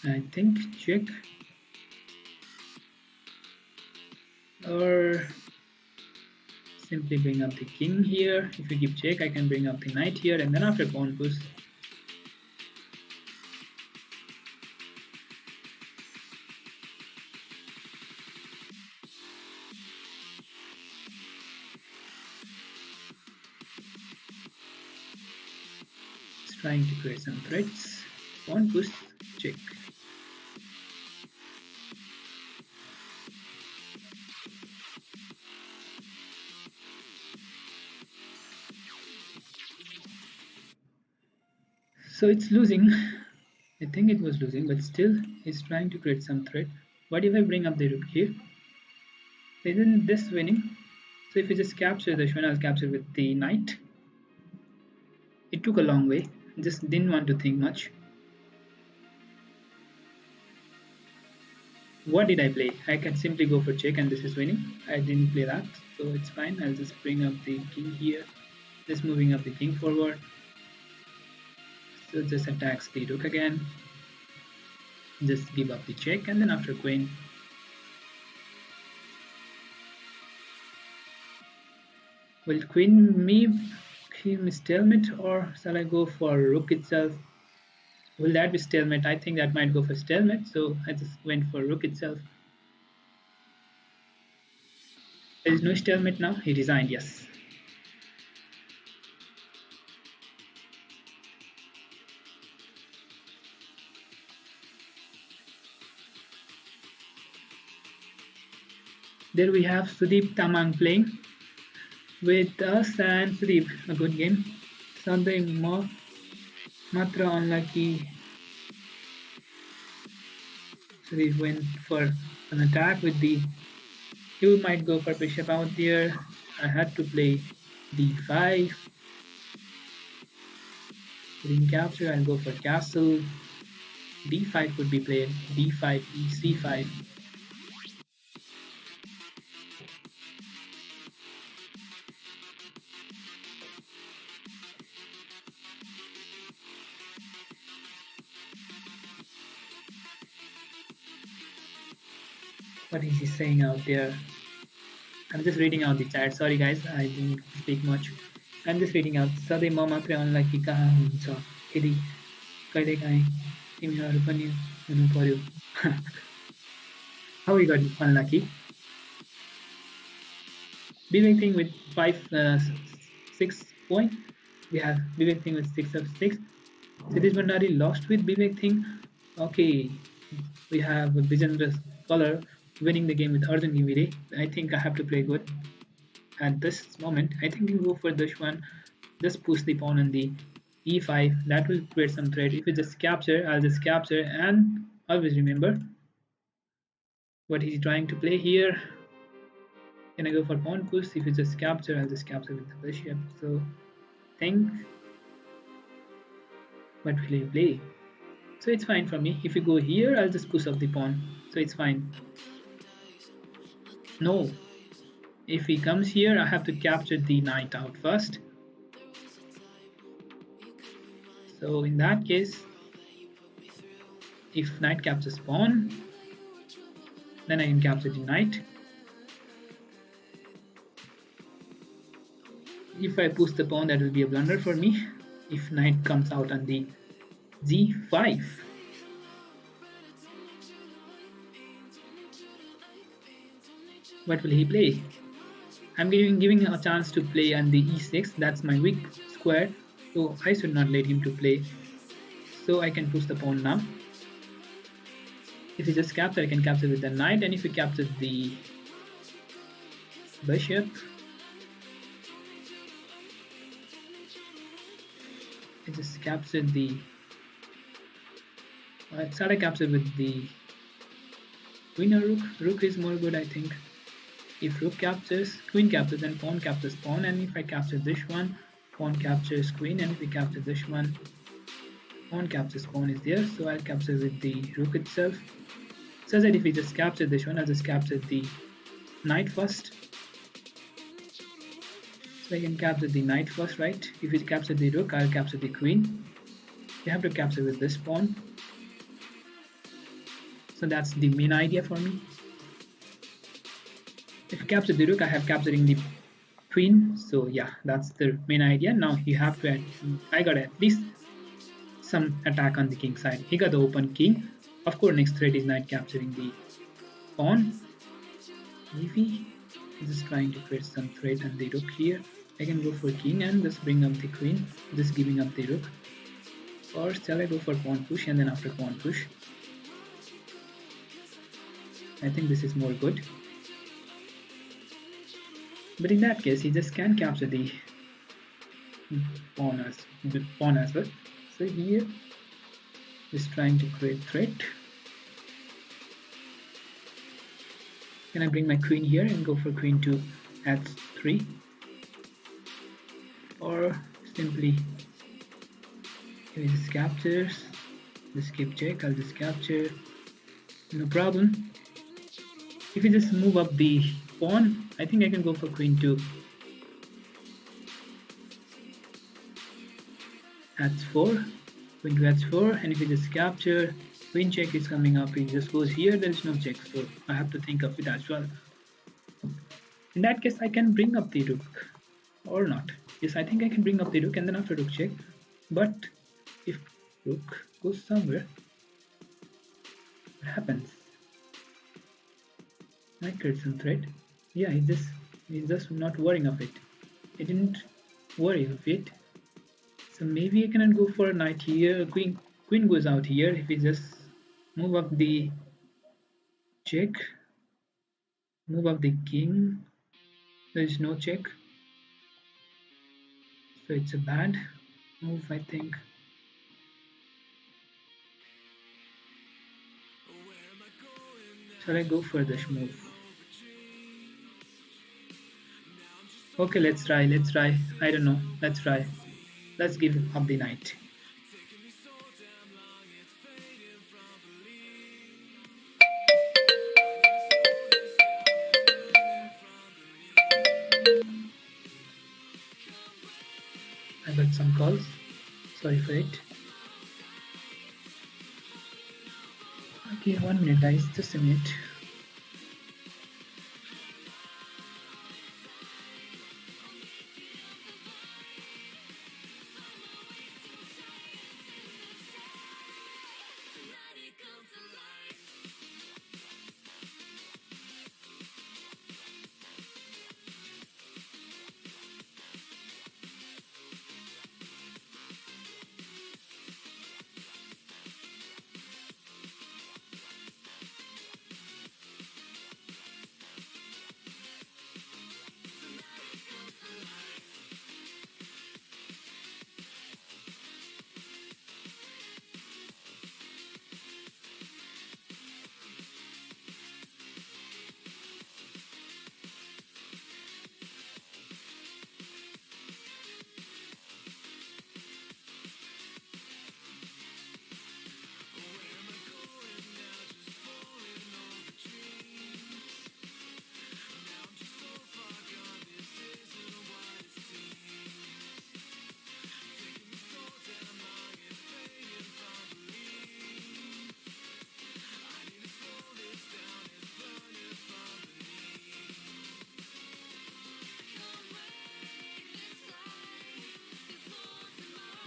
I think check. Or simply bring up the king here. If you give check, I can bring up the knight here, and then after pawn push. It's trying to create some threats. Pawn push, check. So it's losing. I think it was losing, but still he's trying to create some threat. What if I bring up the rook here? Isn't this winning? So if you just capture the Shwan, I'll capture with the knight. It took a long way. Just didn't want to think much. What did I play? I can simply go for check and this is winning. I didn't play that, so it's fine. I'll just bring up the king here. Just moving up the king forward. So just attacks the rook again. Just give up the check and then after queen. Will queen me give me stalemate or shall I go for rook itself? Will that be stalemate? I think that might go for stalemate, so I just went for rook itself. There is no stalemate now. He resigned, yes. There we have Sudeep Tamang playing with us, and Sudeep, a good game. Something more Matra unlucky. Sudeep went for an attack with the. You might go for bishop out there. I had to play d5. Didn't capture, I'll go for castle. d5 could be played. d5, c5. What is he saying out there? I'm just reading out the chat. Sorry guys, I didn't speak much. I'm just reading out. सधैँ म मात्रै अनलाइकी कहाँ हुन्छ यदि कहिलेकाहीँ तिमीहरू पनि हुनु पर्यो. How we got unlucky? big thing with 6 point. We have big thing with 6 of 6. Satish Bhandari lost with big thing. Okay, we have Vijendra Color winning the game with Arjun Givire. I think I have to play good at this moment. I think you go for this one. Just push the pawn on the e5. That will create some threat. If you just capture, I'll just capture, and always remember what he's trying to play here. Can I go for pawn push? If you just capture, I'll just capture with the bishop. So think what will he play? So it's fine for me. If you go here, I'll just push up the pawn. So it's fine. No. If he comes here, I have to capture the knight out first. So in that case, if knight captures pawn, then I can capture the knight. If I push the pawn, that will be a blunder for me. If knight comes out on the g5, what will he play? I'm giving a chance to play on the e6. That's my weak square, so I should not let him to play. So I can push the pawn now. If he just capture, I can capture with the knight, and if he captures the bishop, I just captured the. I thought I captured with the queen or rook. Rook is more good, I think. If rook captures, queen captures, then pawn captures pawn, and if I capture this one, pawn captures queen, and if we capture this one, pawn captures pawn is there, so I'll capture with the rook itself. So that if we just capture this one, I'll just capture the knight first. So I can capture the knight first, right? If we capture the rook, I'll capture the queen. You have to capture with this pawn. So that's the main idea for me. If you capture the rook, I have capturing the queen. So yeah, that's the main idea. Now you have to I got at least some attack on the king side. He got the open king. Of course, next threat is knight capturing the pawn. Maybe he's just trying to create some threat on the rook here. I can go for king and just bring up the queen, just giving up the rook. Or shall I go for pawn push, and then after pawn push? I think this is more good. But in that case, he just can capture the pawn as well. So here, is trying to create threat. Can I bring my queen here and go for queen to h3? Or simply, if he just captures, just keep check, I'll just capture, no problem. If you just move up the pawn, I think I can go for queen to h4, queen to h4, and if you just capture, queen check is coming up, he just goes here, there is no check, so I have to think of it as well. In that case, I can bring up the rook, or not. Yes, I think I can bring up the rook and then after rook check, but if rook goes somewhere, what happens? Might create some threat. Yeah, he's just not worrying of it. He didn't worry of it. So maybe I cannot go for a knight here. Queen goes out here. If we just move up the check, move up the king, there is no check. So it's a bad move, I think. Shall I go for this move? Okay, let's try. I don't know. Let's try. Let's give up the knight. I got some calls. Sorry for it. Okay, 1 minute guys, just a minute.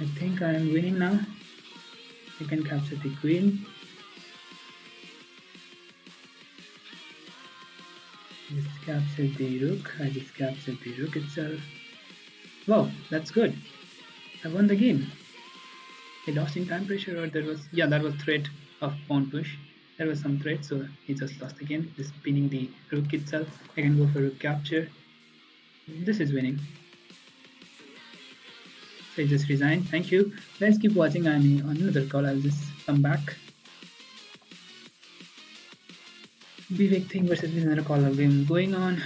I think I am winning now. I can capture the queen. Just capture the rook. I just captured the rook itself. Wow, that's good. I won the game. He lost in time pressure, or there was, yeah, that was threat of pawn push. There was some threat, so he just lost the game. Just pinning the rook itself. I can go for rook capture. This is winning. So I just resign. Thank you. Let's keep watching. I'm on another call. I'll just come back. Vivek thing versus another call game going on.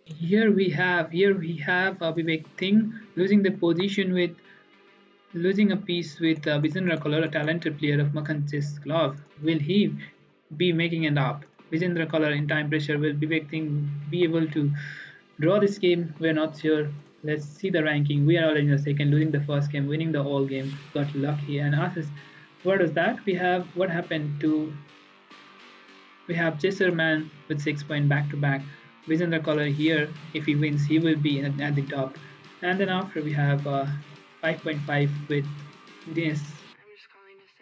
Here we have Vivek Thing losing the position with losing a piece with Vijendra Kalar, a talented player of Makhan's glove. Will he be making it up? Vijendra Kalar in time pressure, will Vivek Singh be able to draw this game? We're not sure. Let's see the ranking. We are already in the second, losing the first game, winning the whole game. Got lucky. And us, what is that? We have what happened to we have Jesserman with 6 points back to back. Vijendra Kalar here, if he wins, he will be at the top. And then after we have 5.5 with Dinesh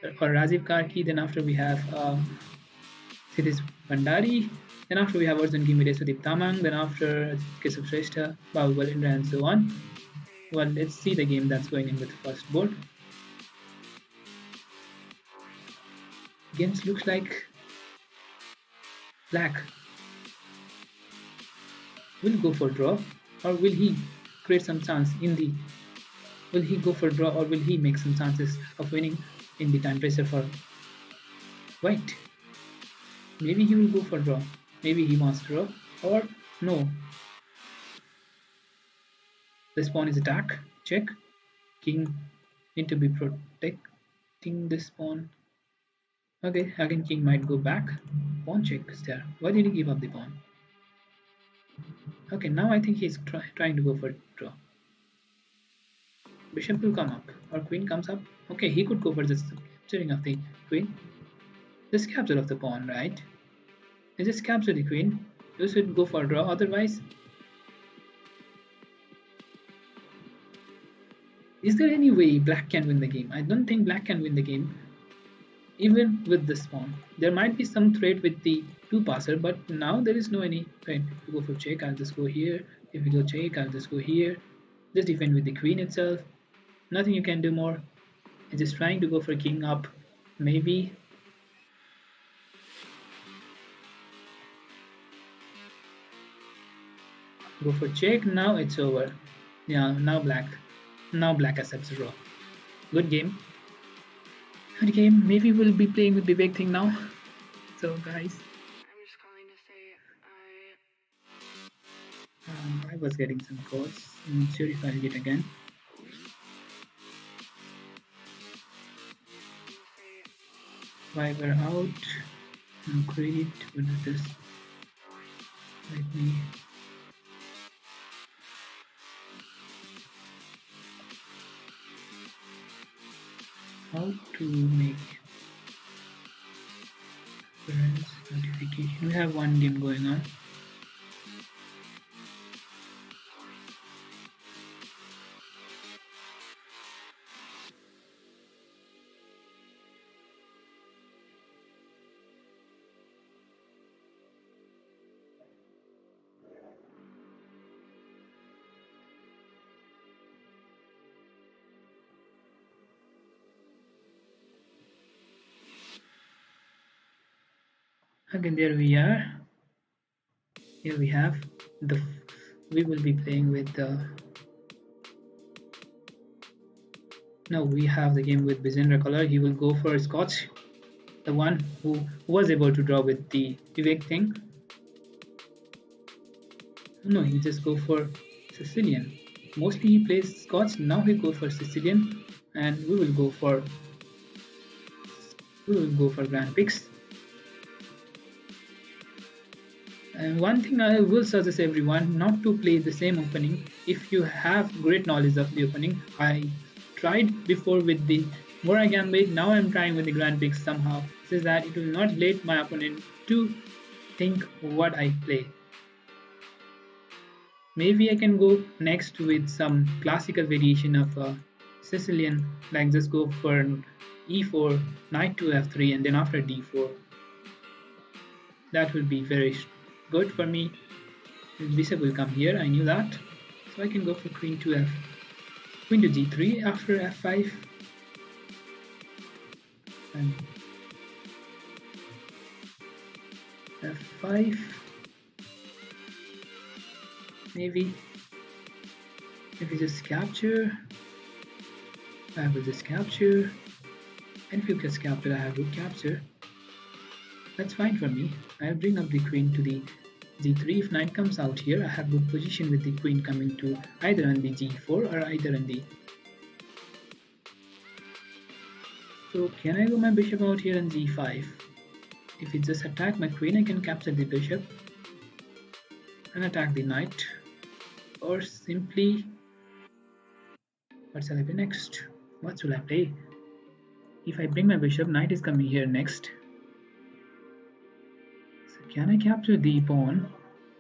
or Rajiv Karki. Then after we have Siddhis Bandari. Then after we have Arjun Gimide, Sudeep Tamang. Then after Keshav Shrestha, Bahubal Indra, and so on. Well, let's see the game that's going in with the first board. Games looks like black will go for draw, or will he create some chance in the will he go for draw, or will he make some chances of winning in the time pressure for white? Maybe he will go for draw, maybe he wants draw, or no, this pawn is attack, check, king need to be protecting this pawn. Okay, again king might go back, pawn check is there. Why did he give up the pawn? Okay, now I think he's trying to go for draw. Bishop will come up, or queen comes up. Okay, he could go for just capturing of the queen. This capture of the pawn, right? And just capture the queen. You should go for draw, otherwise. Is there any way black can win the game? I don't think black can win the game, even with this pawn. There might be some threat with the two passer, but now there is no any threat. If you go for check, I'll just go here. If you go check, I'll just go here. Just defend with the queen itself. Nothing you can do more. It's just trying to go for king up. Maybe. Go for check. Now it's over. Yeah, now black. Now black accepts draw. Good game. Good game. Maybe we'll be playing with the big thing now. So guys. I'm just calling to say I was getting some calls. I'm not sure if I'll get again. Why we're out. Great. What is this? Let me. How to make friends notification. We have one game going on. Again, there we are. Here we have the. We will be playing with the. Now we have the game with Bizendra Color. He will go for Scotch, the one who was able to draw with the Vivek thing. No, he just go for Sicilian. Mostly he plays Scotch. Now he go for Sicilian, and we will go for Grand Picks. And one thing I will suggest everyone not to play the same opening if you have great knowledge of the opening. I tried before with the Mora Gambit, now I'm trying with the Grand Picks somehow. Says that it will not let my opponent to think what I play. Maybe I can go next with some classical variation of Sicilian, like just go for e4, knight to f3, and then after d4. That will be very good for me. Bishop will come here, I knew that. So I can go for queen to queen to g3 after f5. And f5. Maybe if we just capture, I will just capture. And if you just capture, I have rook capture. That's fine for me. I'll bring up the queen to the g3. If knight comes out here, I have good position with the queen coming to either on the g4 or either on the. So can I go my bishop out here on g5? If it just attack my queen, I can capture the bishop and attack the knight. Or simply, what shall I play next? What should I play? If I bring my bishop, knight is coming here next. So can I capture the pawn?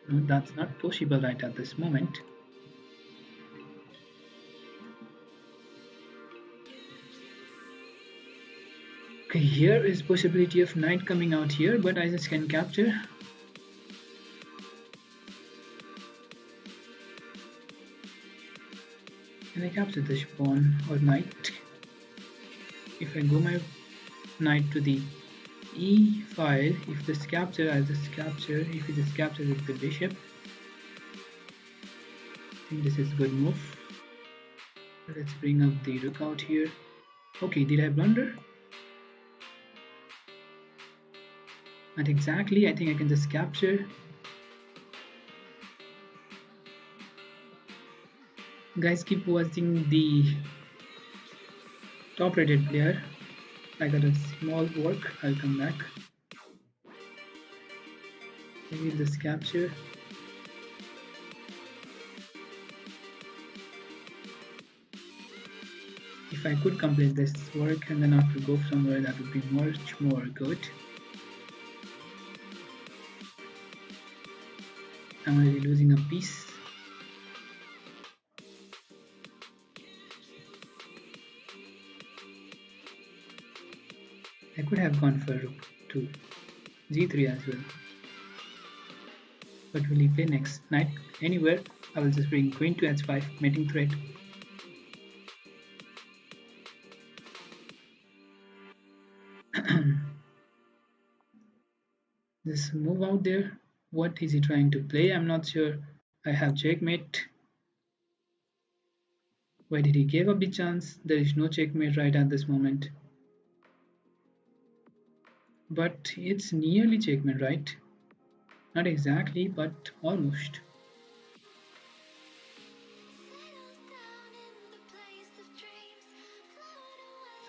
No, that's not possible right at this moment. Okay, here is possibility of knight coming out here, but I just can capture. Can I capture this pawn or knight? If I go my knight to the e file, if this capture, I'll just capture. If it just captures with the bishop, I think this is a good move. Let's bring up the rook out here. Okay, did I blunder? Not exactly. I think I can just capture. Guys, keep watching the top rated player. I got a small work. I'll come back. Maybe just capture. If I could complete this work and then after go somewhere, that would be much more good. I'm already losing a piece. I could have gone for rook to g3 as well. But will he play next? Knight anywhere? I will just bring queen to h5, mating threat. Just move out there. What is he trying to play? I'm not sure. I have checkmate. Why did he give up the chance? There is no checkmate right at this moment. But it's nearly checkmate, right? Not exactly, but almost.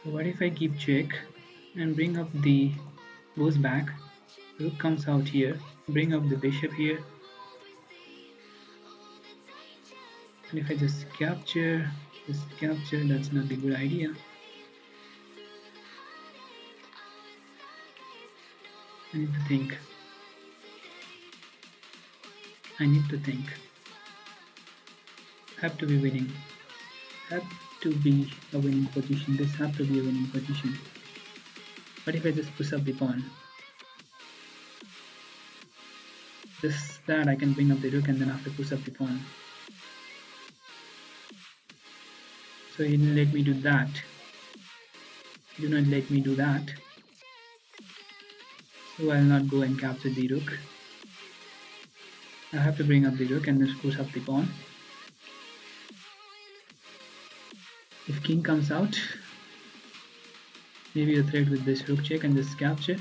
So what if I keep check and bring up the goes back? Rook comes out here, bring up the bishop here. And if I just capture, that's not a good idea. I need to think. Have to be winning. Have to be a winning position. This have to be a winning position. But if I just push up the pawn, that I can bring up the rook and then after push up the pawn. So he didn't let me do that. Do not let me do that. So I'll not go and capture the rook. I have to bring up the rook and just push up the pawn. If king comes out, maybe a threat with this rook check and just capture,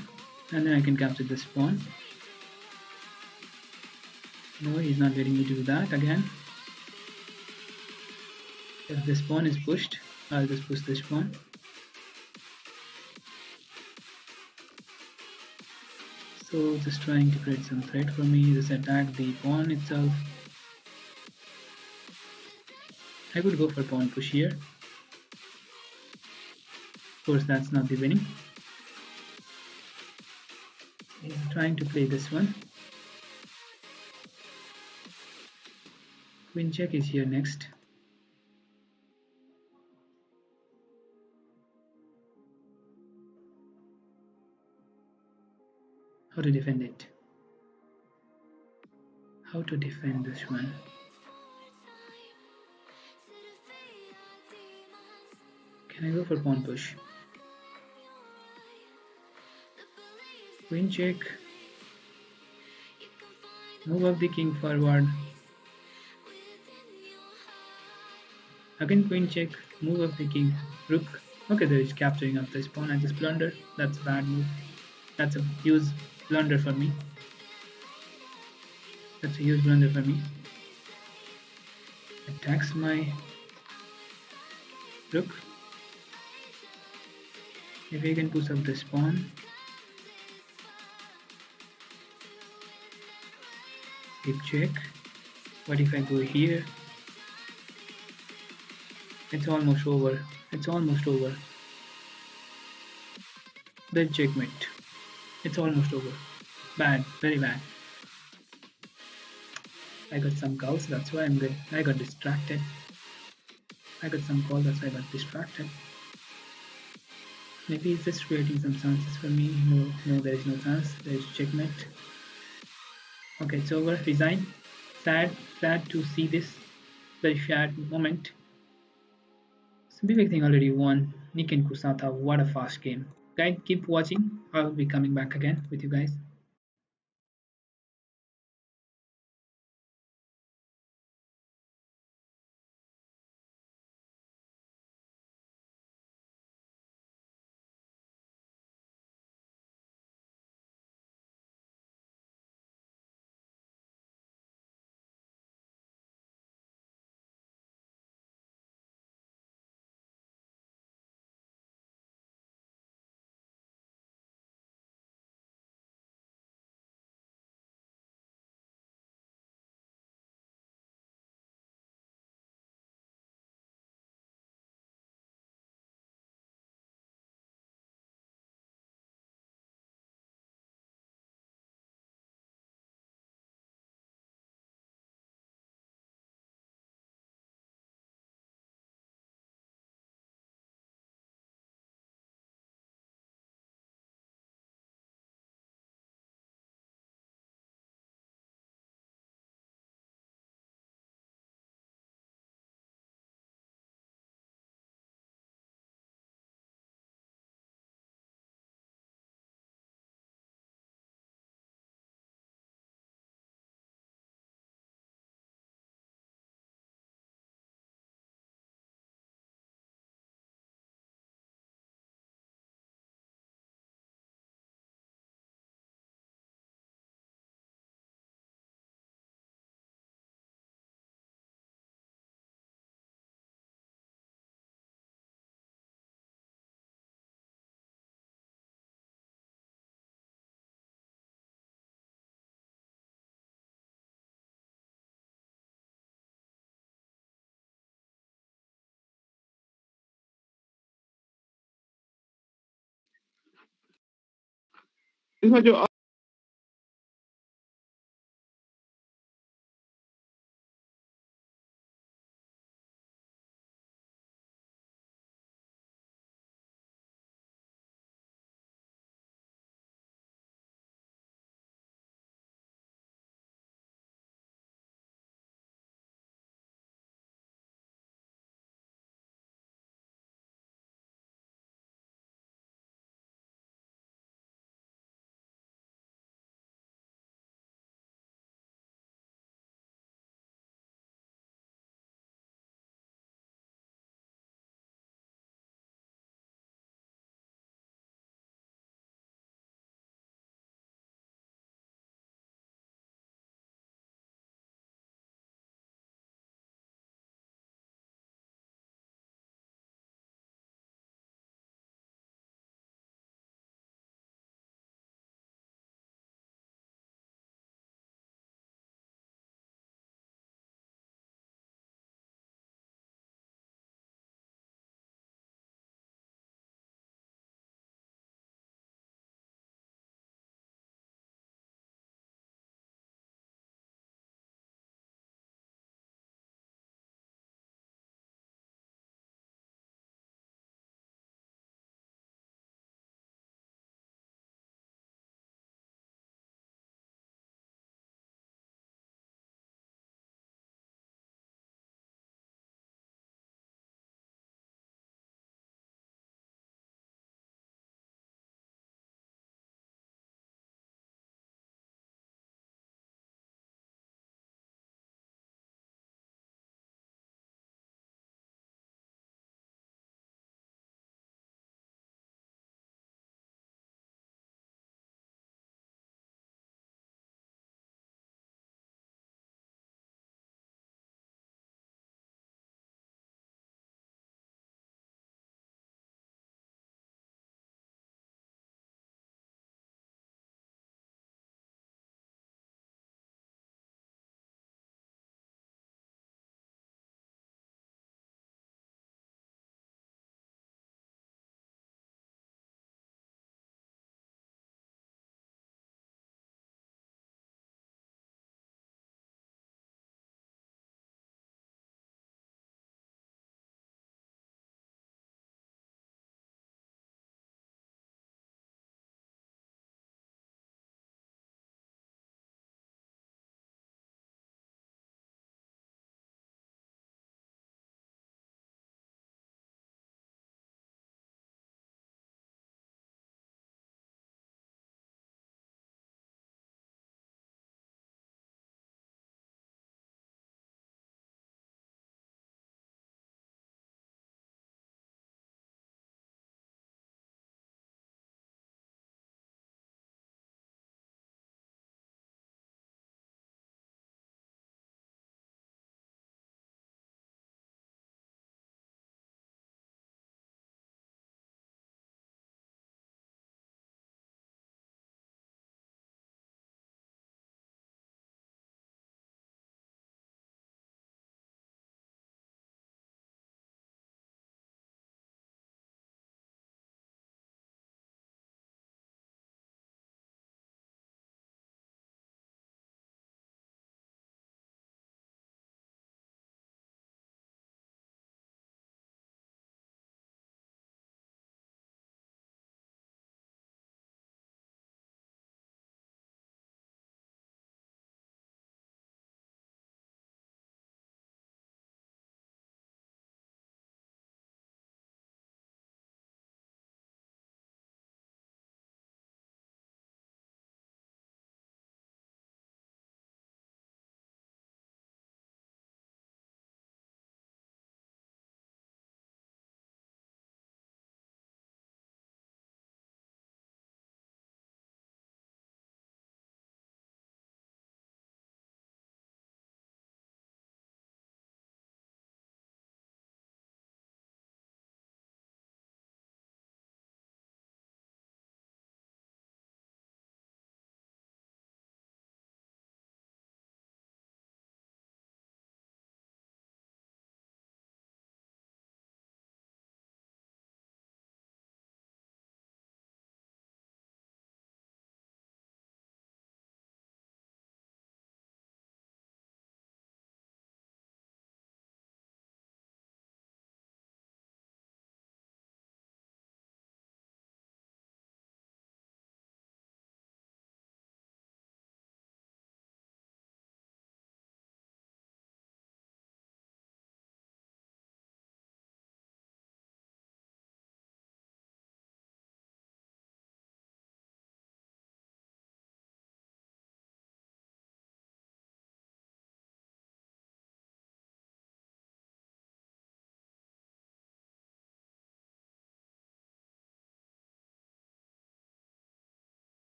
and then I can capture this pawn. No, he's not letting me do that again. If this pawn is pushed, I'll just push this pawn. So just trying to create some threat for me, just attack the pawn itself. I could go for pawn push here. Of course, that's not the winning. He's trying to play this one. Queen check is here next. How to defend it? How to defend this one? Can I go for pawn push? Queen check. Move up the king forward. Again queen check. Move up the king. Rook. Okay, there is capturing of this pawn. I just blunder. That's a bad move. That's a huge blunder for me. That's a huge blunder for me. Attacks my rook. If I can push up this pawn. Skip check. What if I go here? It's almost over. It's almost over. Then checkmate. It's almost over. Bad, very bad. I got some calls, that's why I'm good. I got distracted. I got some call, that's why I got distracted. Maybe it's just creating some chances for me. No, there is no chance. There is checkmate. Okay, it's over. Resign. Sad to see this. Very sad moment. So Vivek thing already won. Nick and Kusata, what a fast game. Guys, keep watching. I'll be coming back again with you guys.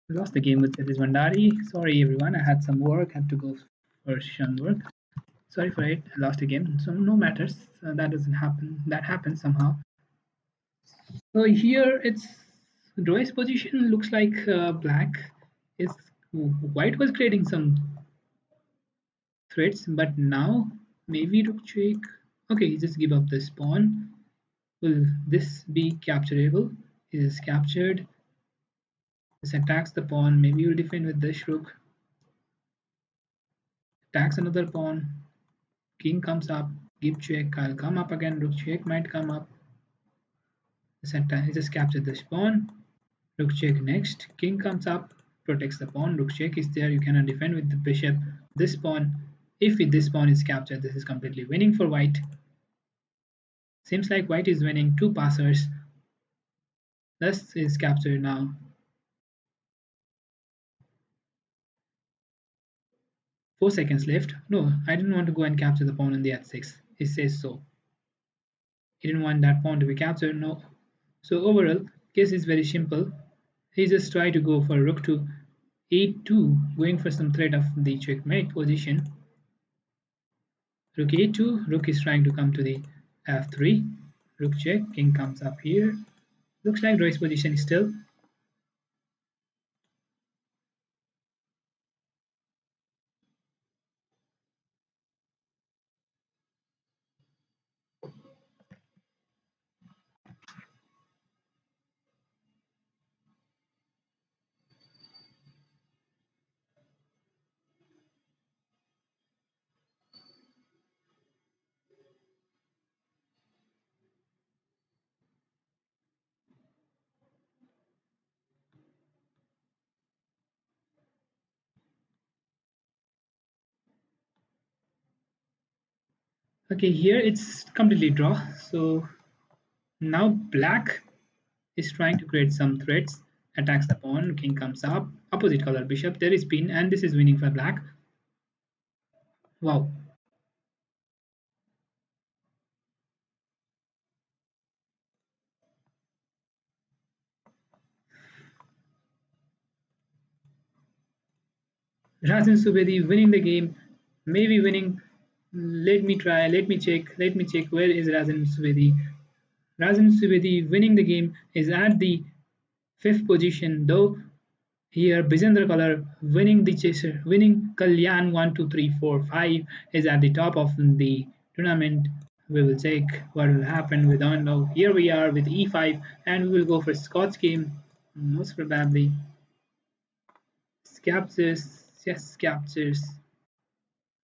Lost the game with this Vandari. Sorry everyone, I had some work, had to go for some work. Sorry for it, I lost the game. So no matters. That doesn't happen. That happens somehow. So here it's Roy's position looks like black is white was creating some threats, but now maybe rook check. Okay, he just give up the pawn. Will this be capturable? It is captured. This attacks the pawn. Maybe you'll defend with this rook. Attacks another pawn. King comes up. Give check. I'll come up again. Rook check might come up. This attack. He just captured this pawn. Rook check next. King comes up. Protects the pawn. Rook check is there. You cannot defend with the bishop. This pawn. If this pawn is captured, this is completely winning for white. Seems like white is winning. Two passers. This is captured now. Four seconds left. No, I didn't want to go and capture the pawn on the h6. It says so. He didn't want that pawn to be captured. No. So overall, case is very simple. He just tried to go for rook to a2, going for some threat of the checkmate position. Rook a2, rook is trying to come to the f3. Rook check, king comes up here. Looks like Roy's position is still. Okay, here it's completely draw. So now black is trying to create some threats, attacks the pawn, king comes up, opposite color bishop, there is pin, and this is winning for black. Wow. Rajan Subedi winning the game, maybe winning. Let me try, let me check where is Rajan Subedi. Rajan Subedi winning the game is at the fifth position, though here Bijendra Kalar winning the chaser, winning Kalyan 1, 2, 3, 4, 5 is at the top of the tournament. We will check what will happen. We don't know. Here we are with e5 and we will go for Scots game. Most probably captures, yes, captures.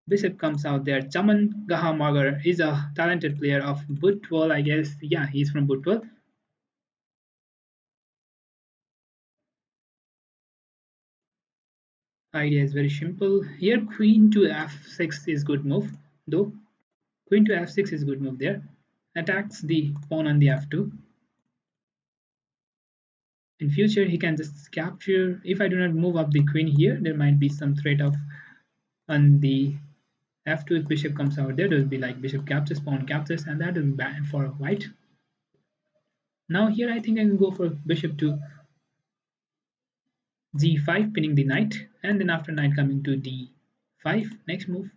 Bishop comes out there. Chaman Gahamagar is a talented player of Butwal, I guess. Yeah, he's from Butwal. Idea is very simple. Here, queen to f6 is good move, though. Queen to f6 is good move there. Attacks the pawn on the f2. In future, he can just capture. If I do not move up the queen here, there might be some threat of on the f2. If bishop comes out there, it will be like bishop captures, pawn captures, and that will be bad for white. Now here, I think I can go for bishop to g5, pinning the knight, and then after knight coming to d5. Next move.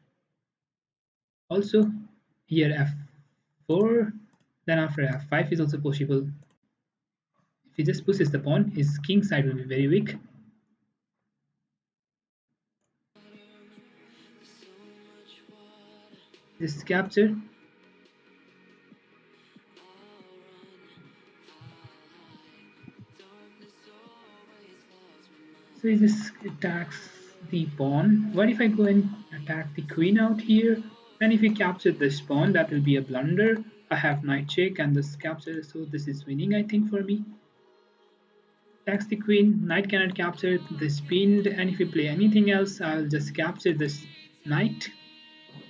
Also, here f4, then after f5 is also possible. If he just pushes the pawn, his king side will be very weak. This capture. So he just attacks the pawn. What if I go and attack the queen out here? And if he captures this pawn, that will be a blunder. I have knight check and this capture, so this is winning, I think, for me. Attacks the queen, knight cannot capture this pinned, and if you play anything else, I'll just capture this knight.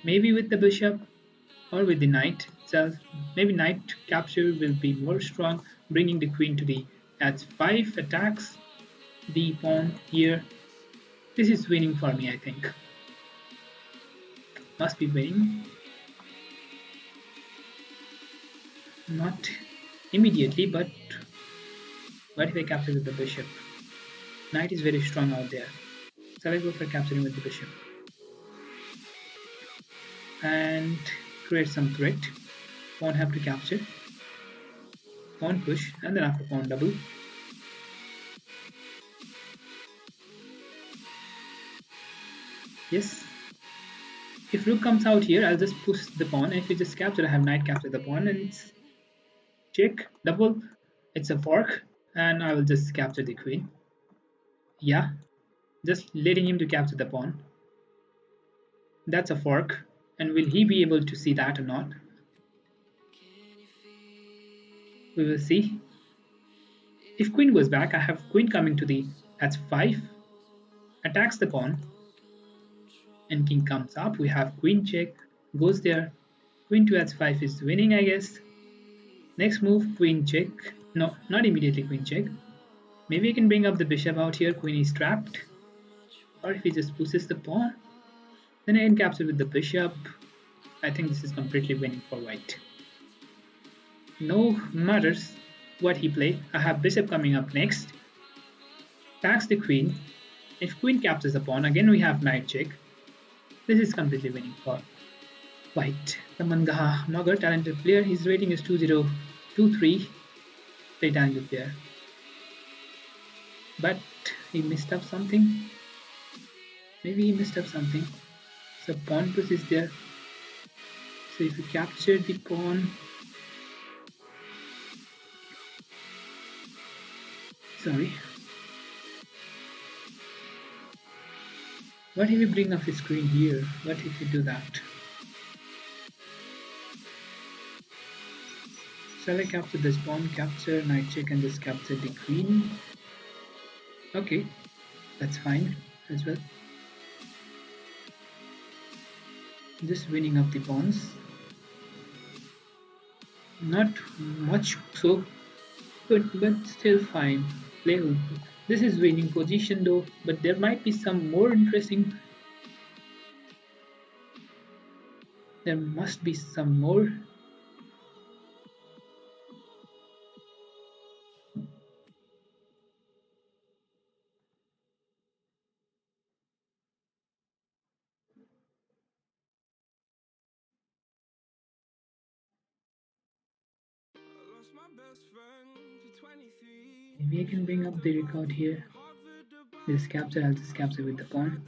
Maybe with the bishop or with the knight itself. Maybe knight capture will be more strong, bringing the queen to the h5, attacks the pawn here. This is winning for me, I think. Must be winning. Not immediately, but what if I capture with the bishop? Knight is very strong out there. So I go for capturing with the bishop. And create some threat. Pawn have to capture. Pawn push, and then after pawn double. Yes. If rook comes out here, I'll just push the pawn. If you just capture, I have knight capture the pawn, and it's check, double. It's a fork, and I will just capture the queen. Yeah, just letting him to capture the pawn. That's a fork, and will he be able to see that or not? We will see. If queen goes back, I have queen coming to the h5, attacks the pawn, and king comes up. We have queen check, goes there. Queen to h5 is winning, I guess. Next move, queen check. No, not immediately queen check. Maybe I can bring up the bishop out here. Queen is trapped. Or if he just pushes the pawn, then I can capture with the bishop. I think this is completely winning for white. No matters what he play. I have bishop coming up next. Attacks the queen. If queen captures the pawn, again we have knight check. This is completely winning for white. The Mangaha Magar, talented player, his rating is 2023. Play talented player. But he messed up something. Maybe he messed up something. So pawn push is there. So if you capture the pawn, sorry. What if we bring up his queen here? What if we do that? Shall I capture this pawn? Capture, knight check, and just capture the queen. Okay, that's fine as well. Just winning up the pawns. Not much so good, but still fine. Play. This is winning position though, but there might be some more interesting. There must be some more. Maybe I can bring up the record here. This capture, I'll just capture with the pawn.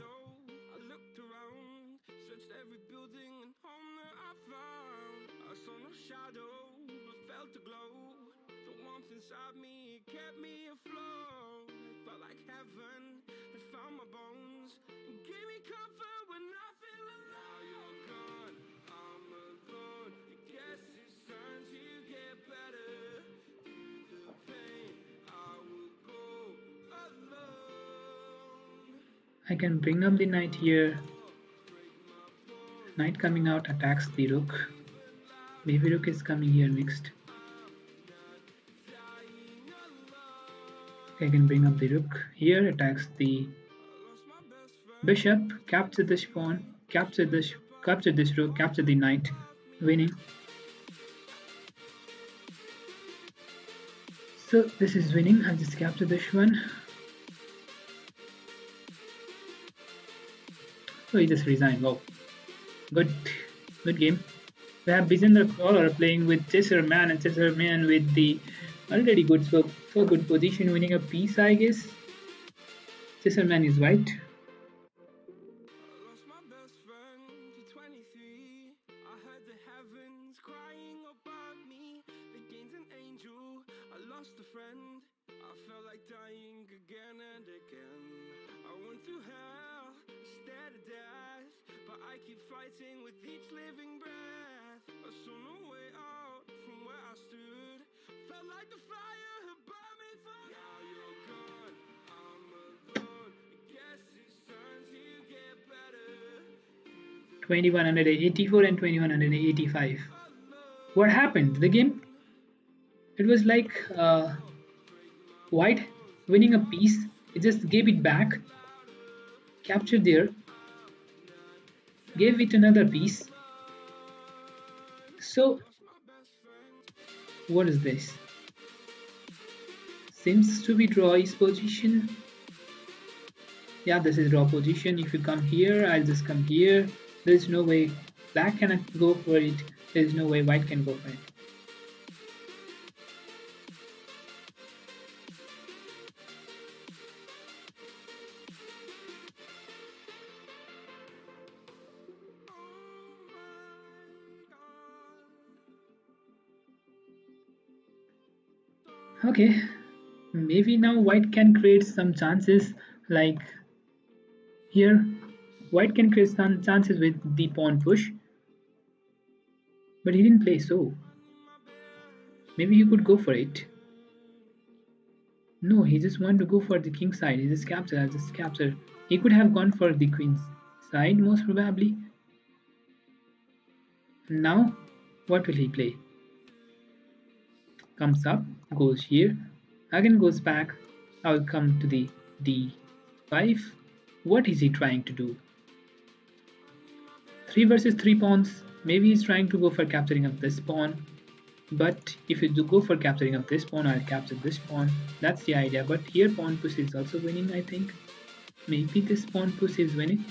I can bring up the knight here. Knight coming out attacks the rook. Maybe rook is coming here next. I can bring up the rook here, attacks the bishop, capture this pawn, capture this rook, capture the knight, winning. So this is winning. I'll just capture this one. So he just resigned. Wow. Good game. We have Bizinder Caller playing with Chesserman, and Chesserman with the already good, so good position, winning a piece, I guess. Chesserman is white. Like the fire had burned me for now you're gone. I'm alone. Guess it's time to get better. 2184 and 2185. What happened? The game? It was like white winning a piece. It just gave it back. Captured there. Gave it another piece. So, what is this? Seems to be draw his position. Yeah, this is raw position. If you come here, I'll just come here. There's no way black can go for it. There's no way white can go for it. Okay, maybe now white can create some chances like here. White can create some chances with the pawn push, but he didn't play so. Maybe he could go for it. No, he just wanted to go for the king side. He just captured. I just captured. He could have gone for the queen's side most probably. Now, what will he play? Comes up, goes here, again goes back. I'll come to the d5. What is he trying to do? 3 versus 3 pawns. Maybe he's trying to go for capturing of this pawn. But if you do go for capturing of this pawn, I'll capture this pawn. That's the idea. But here pawn push is also winning, I think. Maybe this pawn push is winning.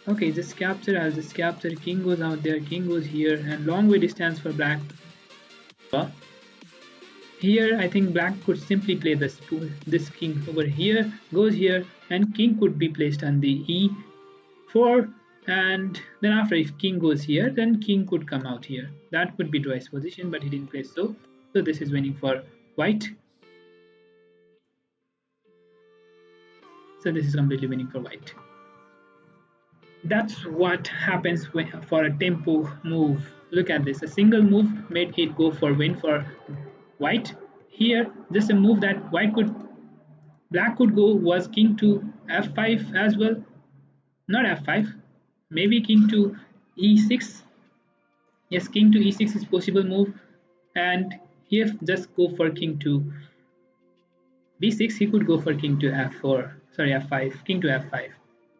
Okay, just capture. I'll just capture. King goes out there. King goes here. And long way distance for black. Here, I think black could simply play this king over here. Goes here. And king could be placed on the e4. And then after, if king goes here, then king could come out here. That could be twice position, but he didn't play so. So this is winning for white. So this is completely winning for white. That's what happens for a tempo move. Look at this. A single move made it go for win for white. Here, just a move that black could go was king to f5 as well. Not f5. Maybe king to e6. Yes, king to e6 is possible move. And here, just go for king to b6. He could go for king to f4. Sorry, f5. King to f5.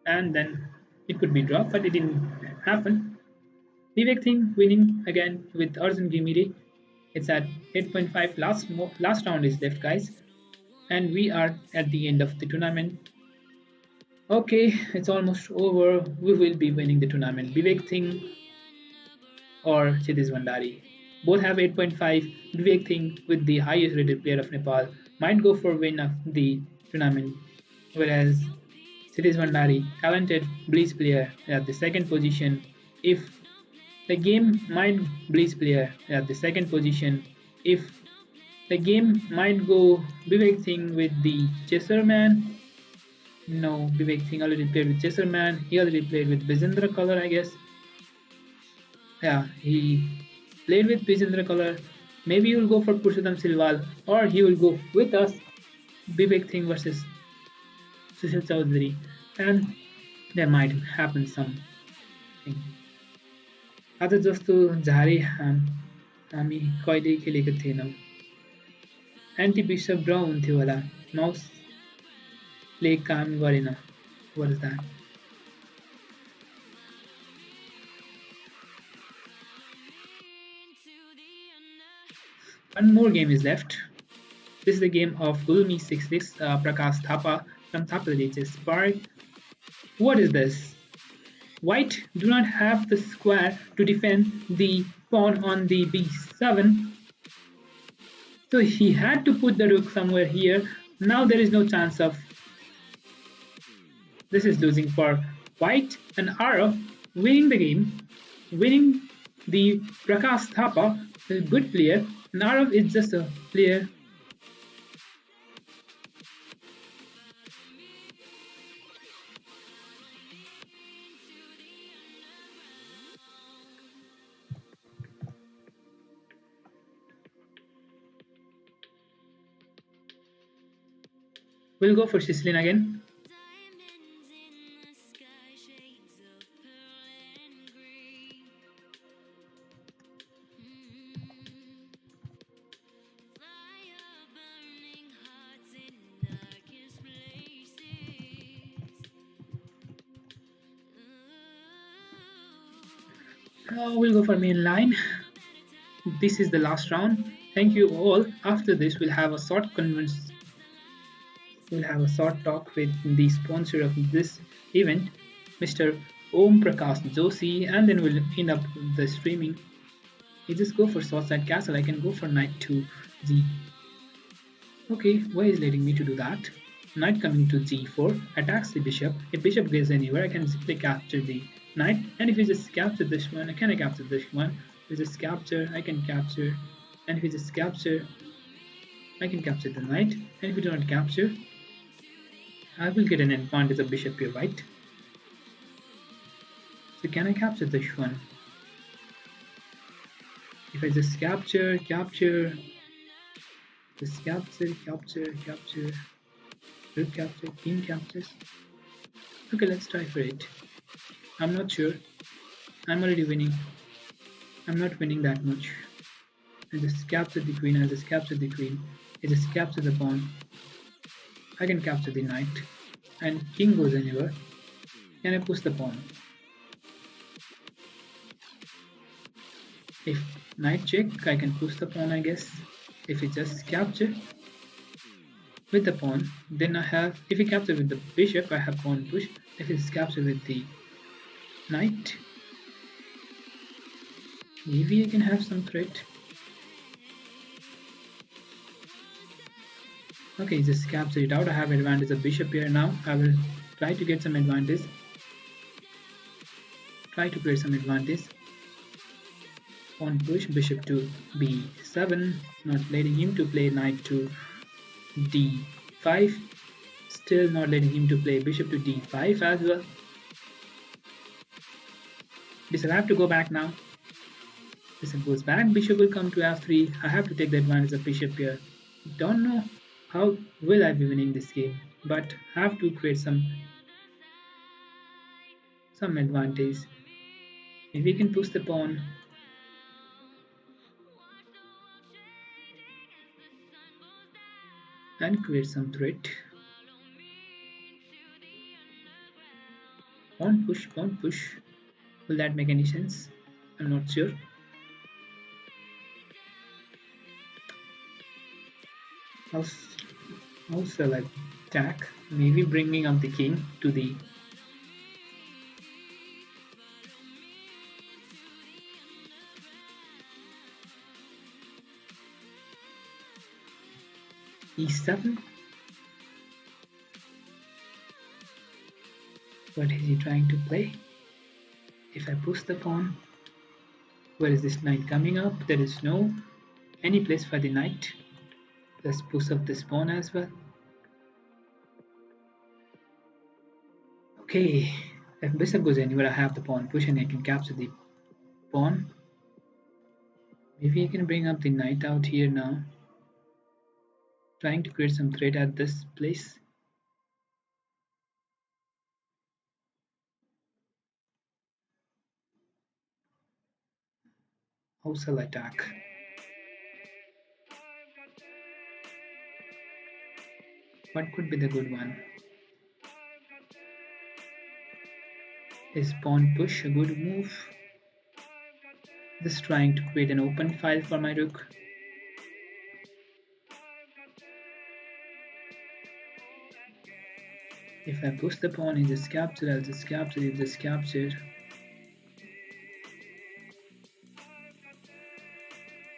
And then it could be dropped, but it didn't happen. Vivek Singh winning again with Arjun Gimiri. It's at 8.5. Last round is left, guys, and we are at the end of the tournament. Okay, it's almost over. We will be winning the tournament. Vivek Singh or Chidis Vandari. Both have 8.5. Vivek Singh, with the highest rated player of Nepal, might go for win of the tournament, whereas Chidis Vandari, talented Bleach player, at the second position. If the game might Bleach player at the second position, if the game might go Vivek Singh with the Chesserman. No, Vivek Singh already played with Chesserman. He already played with Vijendra Color, I guess. Yeah, he played with Vijendra Color. Maybe he will go for Purushottam Silwal, or he will go with us, Vivek Singh versus Sushil Chaudhary, and there might happen something. आज जस्तो झारे हामी कहिल्यै खेलेको थिएनौँ anti bishop ड्र हुन्थ्यो होला माउसले काम गरेन What is that? One more game is left. This is the game of Gulmi 66 Prakash Thapa from Thapa Spark. What is this? White do not have the square to defend the pawn on the b7. So he had to put the rook somewhere here. Now there is no chance of... This is losing for white, and Arav winning the game, winning the Prakash Thapa, a good player. And Arav is just a player. We'll go for Shislin again. We'll go for main line. This is the last round. Thank you all. After this, we'll have a short conference. We'll have a short talk with the sponsor of this event, Mr. Om Prakash Joshi, and then we'll end up the streaming. You just go for Swordside Castle. I can go for knight to G. Okay, why is letting me to do that? Knight coming to G4 attacks the bishop. If bishop goes anywhere, I can simply capture the knight. And if you just capture this one, can I capture this one? If you just capture, I can capture. And if you just capture, I can capture the knight. And if you do not capture, I will get an advantage of bishop here, right? So can I capture this one? If I just capture, just capture, rook capture, king captures. Okay, let's try for it. I'm not sure. I'm already winning. I'm not winning that much. I just capture the queen, I just capture the queen. I just capture the pawn. I can capture the knight. And king goes anywhere. Can I push the pawn? If knight check, I can push the pawn, I guess. If it just capture with the pawn, then I have, if he capture with the bishop, I have pawn push. If it's capture with the knight, maybe I can have some threat. Okay, just capture it out. I have advantage of bishop here now. I will try to get some advantage. Try to create some advantage. Pawn push, bishop to b7, not letting him to play knight to d5. Still not letting him to play bishop to d5 as well. Bishop have to go back now. Bishop goes back, bishop will come to f3. I have to take the advantage of bishop here. Don't know how will I be winning this game, but have to create some advantage. Maybe we can push the pawn. And create some threat. Pawn push, pawn push. Will that make any sense? I'm not sure. How shall I attack? Maybe bringing up the king to the e7. What is he trying to play? If I push the pawn, where is this knight coming up? There is no any place for the knight. Let's push up this pawn as well. Okay, if bishop goes anywhere, I have the pawn push and I can capture the pawn. Maybe I can bring up the knight out here now. Trying to create some threat at this place. How shall I attack? What could be the good one? Is pawn push a good move? Just trying to create an open file for my rook. If I push the pawn in this capture, I'll just capture it, this capture.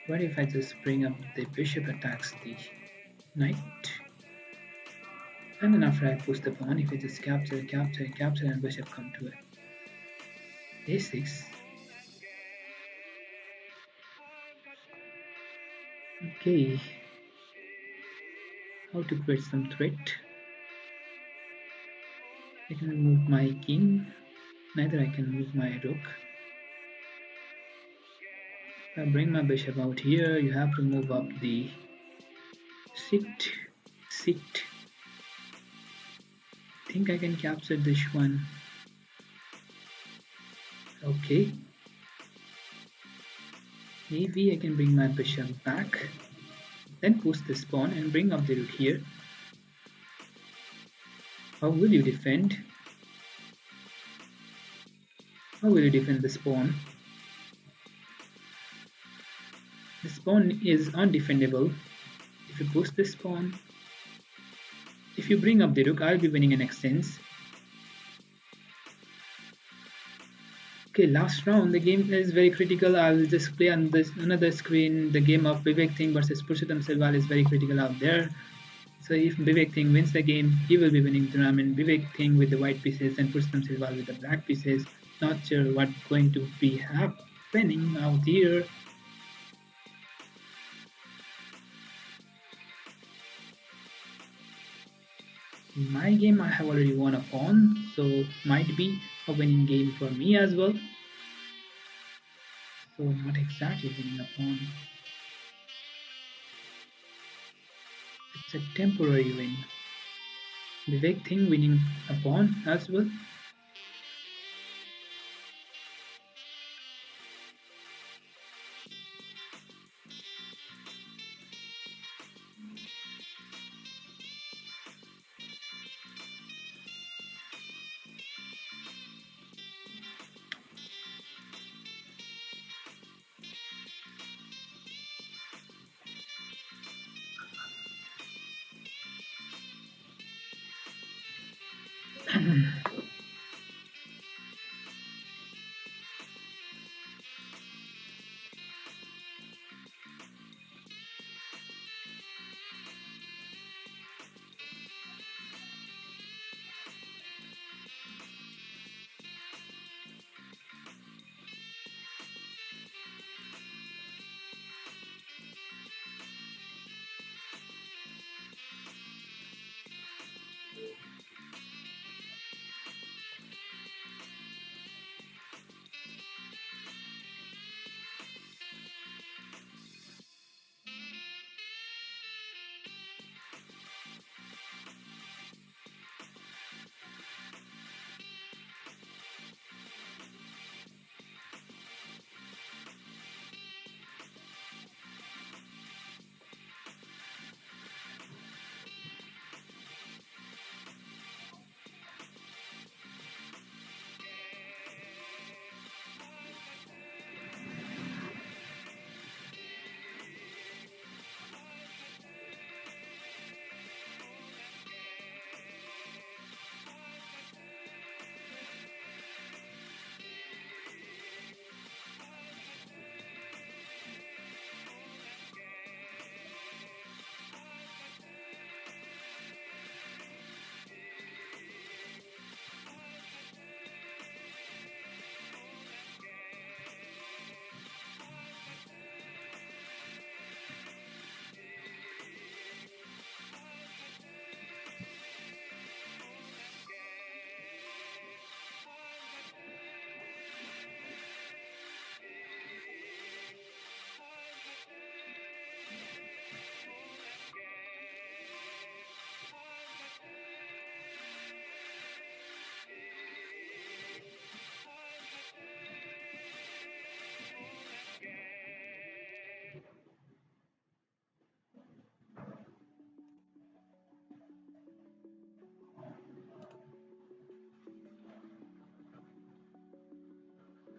What if I just bring up the bishop attacks the knight? And then after I push the pawn, if I just capture, and bishop come to it. a6. Okay. How to create some threat? I can move my king, neither I can move my rook. If I bring my bishop out here, you have to move up the sit. I think I can capture this one. Okay. Maybe I can bring my bishop back, then push this pawn and bring up the rook here. How will you defend? How will you defend this pawn? This pawn is undefendable. If you push this pawn, If you bring up the rook, I'll be winning an exchange. Okay, last round. The game is very critical. I will just play on this another screen. The game of Vivek Singh versus Purushottam Silwal is very critical out there. So if Vivek Singh wins the game, he will be winning the tournament. Vivek Singh with the white pieces and Purushottam Silwal with the black pieces. Not sure what's going to be happening out here. In my game, I have already won a pawn, so might be a winning game for me as well. So not exactly winning a pawn. It's a temporary win. Vivek Singh winning a pawn as well.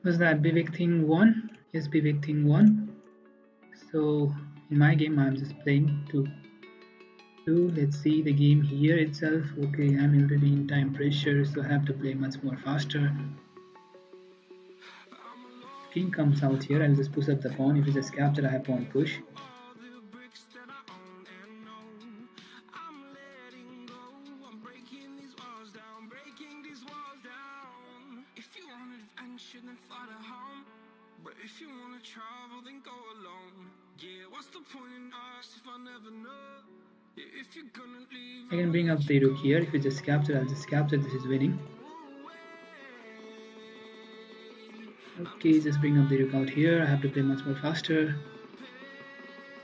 Was that Vivek Singh won? Yes, Vivek Singh won. So in my game, I'm just playing two. Let's see the game here itself. Okay, I'm already in time pressure, so I have to play much more faster. King comes out here. I'll just push up the pawn. If it's just capture, I have pawn push. But if you wanna travel, then go alone. Yeah, what's the point in us if I never know? Yeah, if you're gonna leave, I can bring up the rook here. If you just capture, I'll just capture. This is winning. Okay, just bring up the rook out here. I have to play much more faster.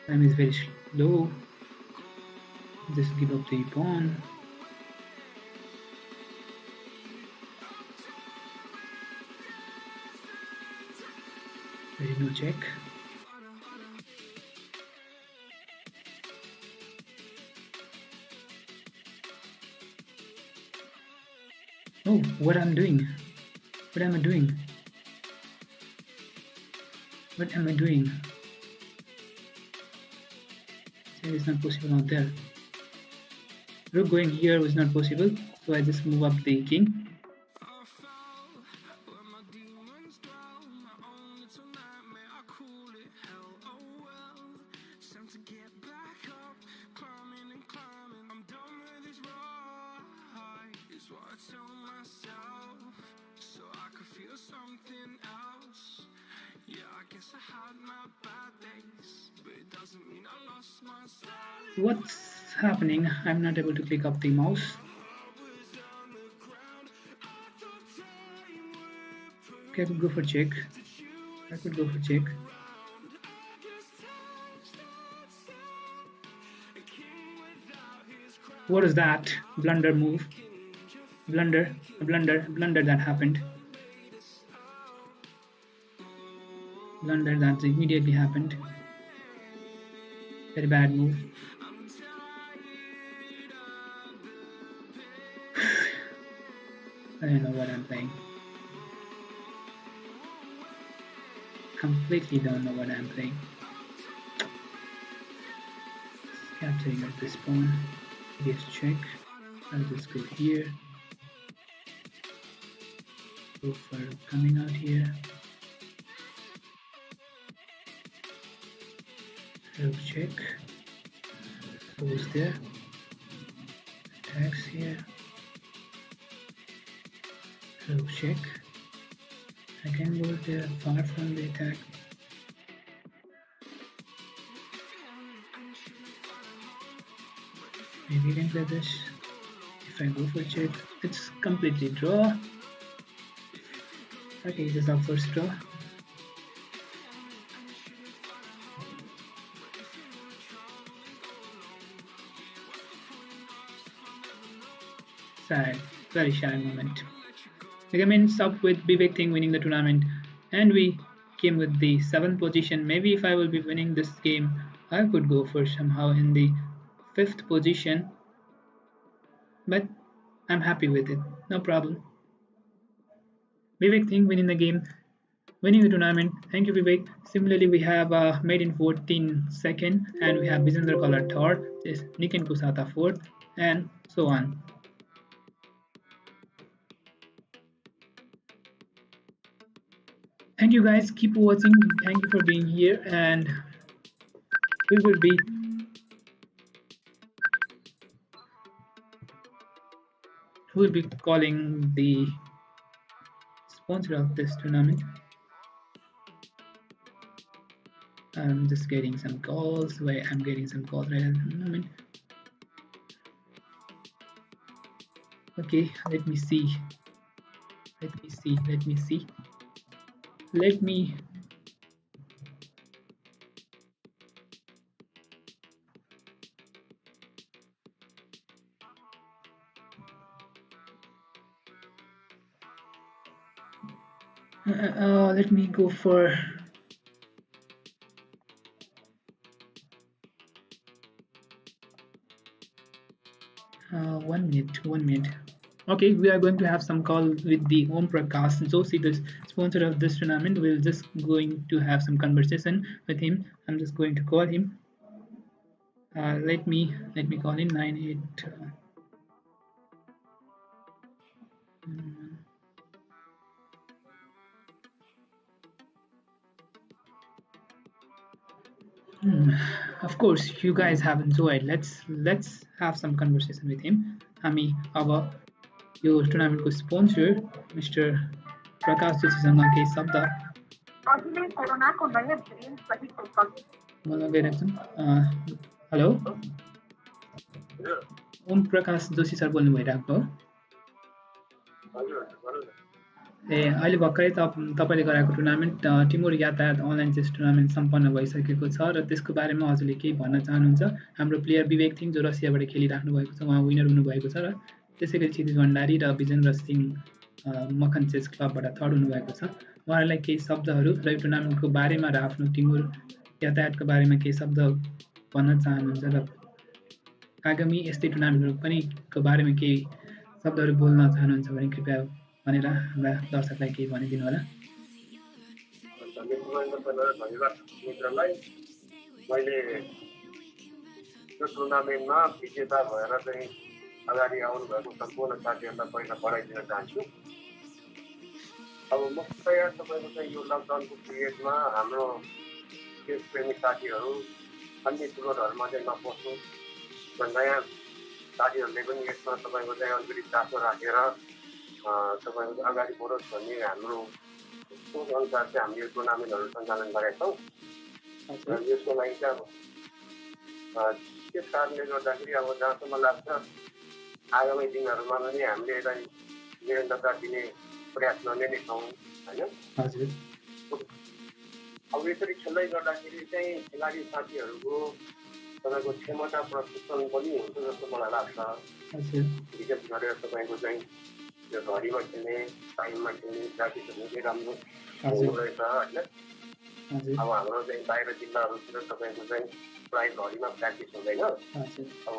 Time is very slow. Just give up the pawn. There is no check. Oh, what I'm doing? What am I doing? What am I doing? That is not possible out there. Rook going here was not possible, so I just move up the king. What's happening? I'm not able to click up the mouse. Okay, I could go for check. I could go for check. What is that? Blunder move. Blunder, blunder that happened. Blunder that immediately happened. Very bad move. I don't know what I'm playing. Completely don't know what I'm playing. Capturing at this pawn. Yes, check. I'll just go here. Go for coming out here. Rook check. Goes there. Attacks here. Rook check. Again goes there, far from the attack. Maybe you can play this. If I go for check, it's completely draw. Okay, this is our first draw. Sad, very sad moment. The game ends up with Vivek Singh winning the tournament, and we came with the 7th position. Maybe if I will be winning this game, I could go for somehow in the 5th position, but I'm happy with it, no problem. Vivek Singh winning the game, winning the tournament. Thank you, Vivek. Similarly, we have Made in 14 second, and we have Vijender Collar third, this Niken Kusata fourth, and so on. Thank you guys, keep watching. Thank you for being here, and we will be calling the sponsor of this tournament. I'm just getting some calls. Wait, I'm getting some calls right at the moment. Okay, let me see. Let me let me go for 1 minute. Okay, we are going to have some call with the Om Prakash Joshi, the sponsor of this tournament. We're just going to have some conversation with him. I'm just going to call him. Let me call in 98. Of course, you guys have enjoyed. Let's have some conversation with him. हामी अब यो टुर्नामेन्टको sponsor mister प्रकाश जोशीसँग केही शब्द बोल्न गइरहेको छौँ। Hello, ओम Prakash Joshi sir बोल्नु भइरहेको हो? ए अहिले भर्खरै तपाईँले गराएको टुर्नामेन्ट टिमुर यातायात अनलाइन चेस टुर्नामेन्ट सम्पन्न भइसकेको छ र त्यसको बारेमा हजुरले केही भन्न चाहनुहुन्छ? हाम्रो प्लेयर विवेक सिंह जो रसियाबाट खेलिराख्नु भएको छ, उहाँ विनर हुनुभएको छ, र त्यसै गरी क्षितिज भण्डारी र विजेन्द्र सिंह मखन चेस क्लबबाट थर्ड हुनुभएको छ। उहाँहरूलाई केही शब्दहरू र यो टुर्नामेन्टको बारेमा र आफ्नो टिमुर यातायातको बारेमा केही शब्द भन्न चाहनुहुन्छ र आगामी यस्तै टुर्नामेन्टहरू पनि को बारेमा केही शब्दहरू बोल्न चाहनुहुन्छ भने कृपया भनेर हाम्रा दर्शकलाई केही भनिदिनु होला। धन्यवाद मित्रलाई। मैले यो टुर्नामेन्टमा विजेता भएर चाहिँ अगाडि आउनुभएको सम्पूर्ण साथीहरूलाई पहिला बधाई दिन चाहन्छु। अब मुख्यतया तपाईँको चाहिँ यो लकडाउनको पिरियडमा हाम्रो देशप्रेमी साथीहरू अन्य ठुलो धर्म चाहिँ नपस्नु र नयाँ साथीहरूले पनि यसमा तपाईँको चाहिँ अलिकति चासो राखेर तपाईँको अगाडि बढोस् भन्ने हाम्रो सोच अनुसार चाहिँ हामीले यो टुर्नामेन्टहरू सञ्चालन गरेका छौँ र यसको लागि चाहिँ अब त्यस कारणले गर्दाखेरि अब जहाँसम्म लाग्छ आगामी दिनहरूमा पनि हामीले यसलाई निरन्तरता दिने प्रयास गर्ने नै छौँ होइन। अब यसरी खेल्दै गर्दाखेरि चाहिँ खेलाडी साथीहरूको तपाईँको क्षमता प्रशिक्षण पनि हुन्छ जस्तो मलाई लाग्छ। विशेष गरेर तपाईँको चाहिँ यो घडीमा खेल्ने टाइममा खेल्ने प्र्याक्टिसहरू चाहिँ राम्रो हुँदो रहेछ होइन। अब हाम्रो चाहिँ बाहिर जिल्लाहरूतिर तपाईँको चाहिँ प्रायः घडीमा प्र्याक्टिस हुँदैन। अब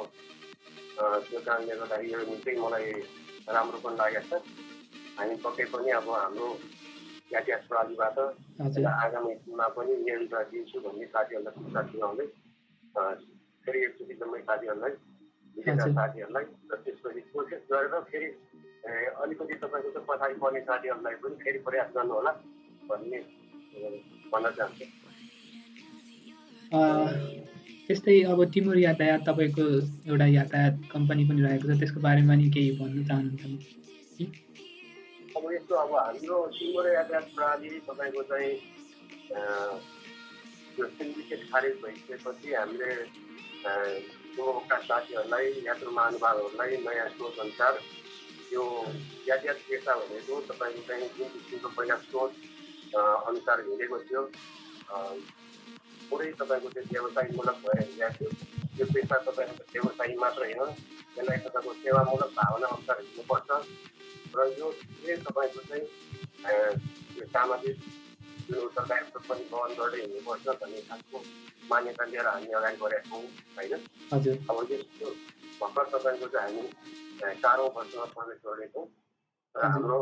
त्यो कारणले गर्दाखेरि यो निकै मलाई राम्रो पनि लागेको छ। हामी पक्कै पनि अब हाम्रो यातायात प्रणालीबाट आगामी दिनमा पनि निरन्तर दिन्छु भन्ने साथीहरूलाई विश्वास दिलाउँदै फेरि एकचोटि जम्मै साथीहरूलाई विजेता साथीहरूलाई र त्यसपछि कोसिस गरेर फेरि अलिकति तपाईँको चाहिँ पछाडि पर्ने साथीहरूलाई पनि फेरि प्रयास गर्नुहोला भन्ने भन्न चाहन्छु। त्यस्तै अब टिमुर यातायात तपाईँको एउटा यातायात कम्पनी पनि रहेको छ, त्यसको बारेमा नि केही भन्न चाहनुहुन्छ? अब यस्तो अब हाम्रो टिमुर यातायात प्रणाली तपाईँको चाहिँ यो सिन्डिकेट खारेज भइसकेपछि हामीले उपभोक्ता साथीहरूलाई यात्रु महानुभावहरूलाई नयाँ सोच अनुसार यो यातायात पेसा भनेको तपाईँको चाहिँ जुन किसिमको पहिला सोच अनुसार हिँडेको थियो पुरै तपाईँको चाहिँ व्यवसायमूलक भएर हिँडेको थियो। यो पेसा तपाईँको व्यवसायी मात्र होइन, यसलाई तपाईँको सेवामूलक भावना अनुसार हिँड्नुपर्छ र यो तपाईँको चाहिँ यो सामाजिक जुन उत्तरदायित्व पनि वहन गर्दै हिँड्नुपर्छ भन्ने खालको मान्यता लिएर हामी अगाडि बढेका छौँ होइन। अब यस्तो भर्खर तपाईँको चाहिँ हामी 4औं वर्षमा प्रवेश गरेको र हाम्रो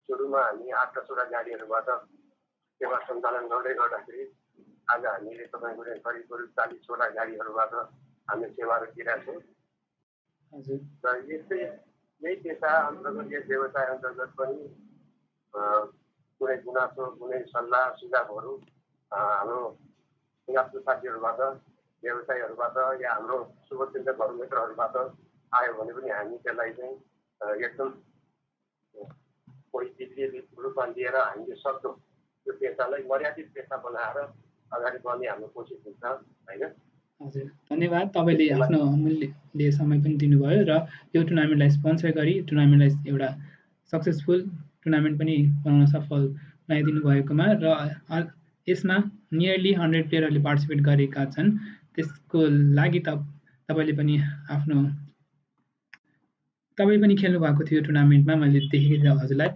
सुरुमा हामी 8-10वटा गाडीहरूबाट सेवा सञ्चालन गर्दै गर्दाखेरि आज हामीले तपाईँको चाहिँ करिब 40वटा गाडीहरूबाट हामीले सेवाहरू दिइरहेका छौँ र यस्तै यही पेसा अन्तर्गत यस व्यवसाय अन्तर्गत पनि कुनै गुनासो कुनै सल्लाह सुझावहरू हाम्रो यात्रु साथीहरूबाट व्यवसायीहरूबाट या हाम्रो शुभचिन्तकहरू मित्रहरूबाट आयो भने पनि हामी त्यसलाई चाहिँ एकदम पोजिटिभ रूपमा लिएर हामीले सक्छौँ त्यो पेसालाई मर्यादित पेसा बनाएर अगाडि बढ्ने हाम्रो कोसिस हुन्छ होइन। हजुर, धन्यवाद। तपाईँले आफ्नो अमूल्य समय पनि दिनुभयो र यो टुर्नामेन्टलाई स्पोन्सर गरी टुर्नामेन्टलाई एउटा सक्सेसफुल टुर्नामेन्ट पनि बनाउन सफल बनाइदिनु भएकोमा र यसमा नियरली 100 प्लेयरहरूले पार्टिसिपेट गरेका छन्। त्यसको लागि तपाईले पनि खेल्नु भएको थियो टुर्नामेन्टमा, मैले देखेको थिएँ हजुरलाई।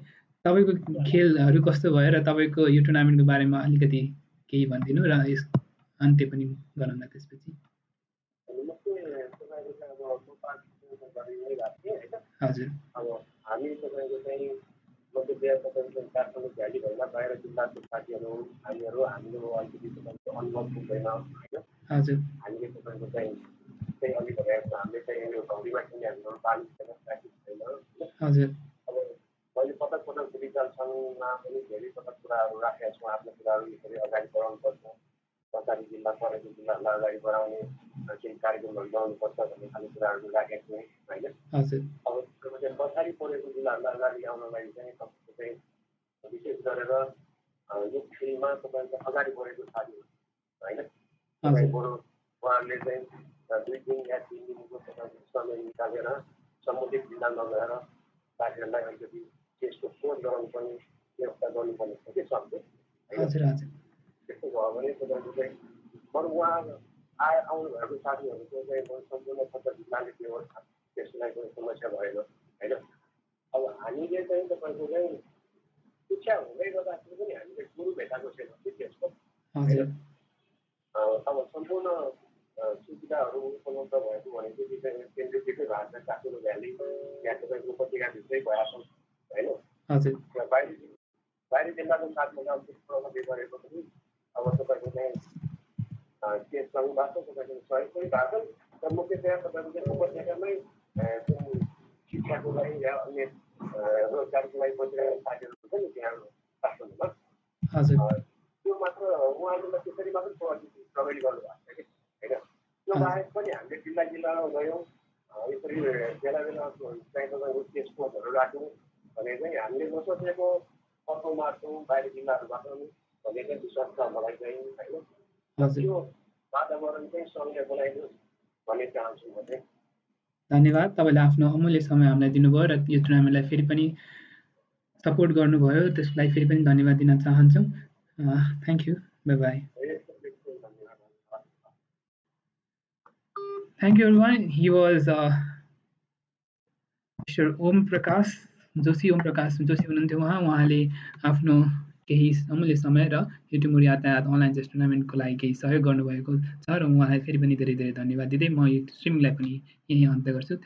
तपाईँको खेलहरू कस्तो भयो र तपाईँको यो टुर्नामेन्टको बारेमा अलिकति केही भनिदिनु र यस अन्त्य पनि गरौँला त्यसपछि। हजुर, अब हामी तपाईँको चाहिँ मध्यप्रदेश तपाईँको काठमाडौँ भ्यालीभन्दा बाहिर जिल्लाको साथीहरू हामीहरू हाम्रो अलिकति तपाईँको अनुभव पुग्दैन होइन। हजुर, हामीले तपाईँको चाहिँ अघि भनेको हामीले चाहिँ यो घडीमा किने हाम्रो बानी छैन, प्र्याक्टिस छैन। हजुर, अब मैले पटक फुटबल सङ्घमा पनि धेरै पटक कुराहरू राखेका छौँ। आफ्नो कुराहरू यसरी अगाडि बढाउनुपर्छ, सरकारी जिल्ला परेको जिल्लाहरूलाई अगाडि बढाउने केही कार्यक्रमहरू ल्याउनुपर्छ भन्ने खालको कुराहरू राखेका छौँ होइन। अब चाहिँ पछाडि परेको जिल्लाहरूलाई अगाडि ल्याउनलाई चाहिँ तपाईँको चाहिँ विशेष गरेर यो फिल्डमा तपाईँको अगाडि बढेको साथीहरू होइन, तपाईँ बरु उहाँहरूले चाहिँ 2 दिन या 3 दिनको तपाईँको समय निकालेर सम्बन्धित जिल्ला नगएर साथीहरूलाई अलिकति त्यसको सोच गराउनु पर्ने व्यवस्था गर्नुपर्ने छ कि सक्छ। त्यस्तो भयो भने तपाईँको चाहिँ बरु उहाँ आउनुभएको साथीहरूको चाहिँ सम्पूर्ण सबै जिल्लाले त्यो त्यसलाई पनि समस्या भएन होइन। अब हामीले चाहिँ तपाईँको चाहिँ शिक्षा हुँदै गर्दाखेरि पनि हामीले गुरु भेटाएको छैन कि त्यसको होइन। अब सम्पूर्ण सुविधाहरू उपलब्ध भएको भनेको केन्द्रभित्रै भएको छ, काठमाडौँ भ्याली यहाँ तपाईँको उपत्यकाभित्रै भएको छ होइन। बाहिरी जिल्लाको साथमा प्रगति गरेको पनि अब तपाईँको चाहिँ त्यस सङ्घबाट तपाईँको सहयोग पनि भएको छ र मुख्यतया तपाईँको चाहिँ उपत्यकामै जुन शिक्षाको लागि या अन्य रोजगारको लागि बसिरहेका साथीहरू हुन्छ नि त्यहाँ काठमाडौँमा हजुर त्यो मात्र उहाँहरूले त्यसरी मात्र प्रोभाइड गर्नुभएको छ कि होइन त्यो बाहेक पनि हामीले जिल्ला जिल्लामा गयौँ यसरी बेला बेला चाहिँ तपाईँको टेस्ट कोचहरू राख्यौँ भने चाहिँ हामीले नसोचेको अर्को मार्छौँ बाहिर जिल्लाहरूबाट पनि भन्ने चाहिँ विश्वास छ मलाई चाहिँ होइन त्यो वातावरण चाहिँ सँगै बोलाइदियोस् भन्ने चाहन्छु म चाहिँ धन्यवाद तपाईँले आफ्नो अमूल्य समय हामीलाई दिनुभयो र यो टुर्नामेन्टलाई फेरि पनि सपोर्ट गर्नुभयो त्यसको लागि फेरि पनि धन्यवाद दिन चाहन्छौँ thank you bye bye Thank you everyone. He was Mr. Om Prakash Joshi Om Prakash Joshi हुनुहुन्थ्यो उहाँले आफ्नो केही अमूल्य समय र यो टिमुर यातायात अनलाइन चेस टुर्नामेन्टको लागि केही सहयोग गर्नुभएको छ र उहाँलाई फेरि पनि धेरै धेरै धन्यवाद दिँदै म यो स्ट्रिमलाई पनि यहीँ अन्त्य गर्छु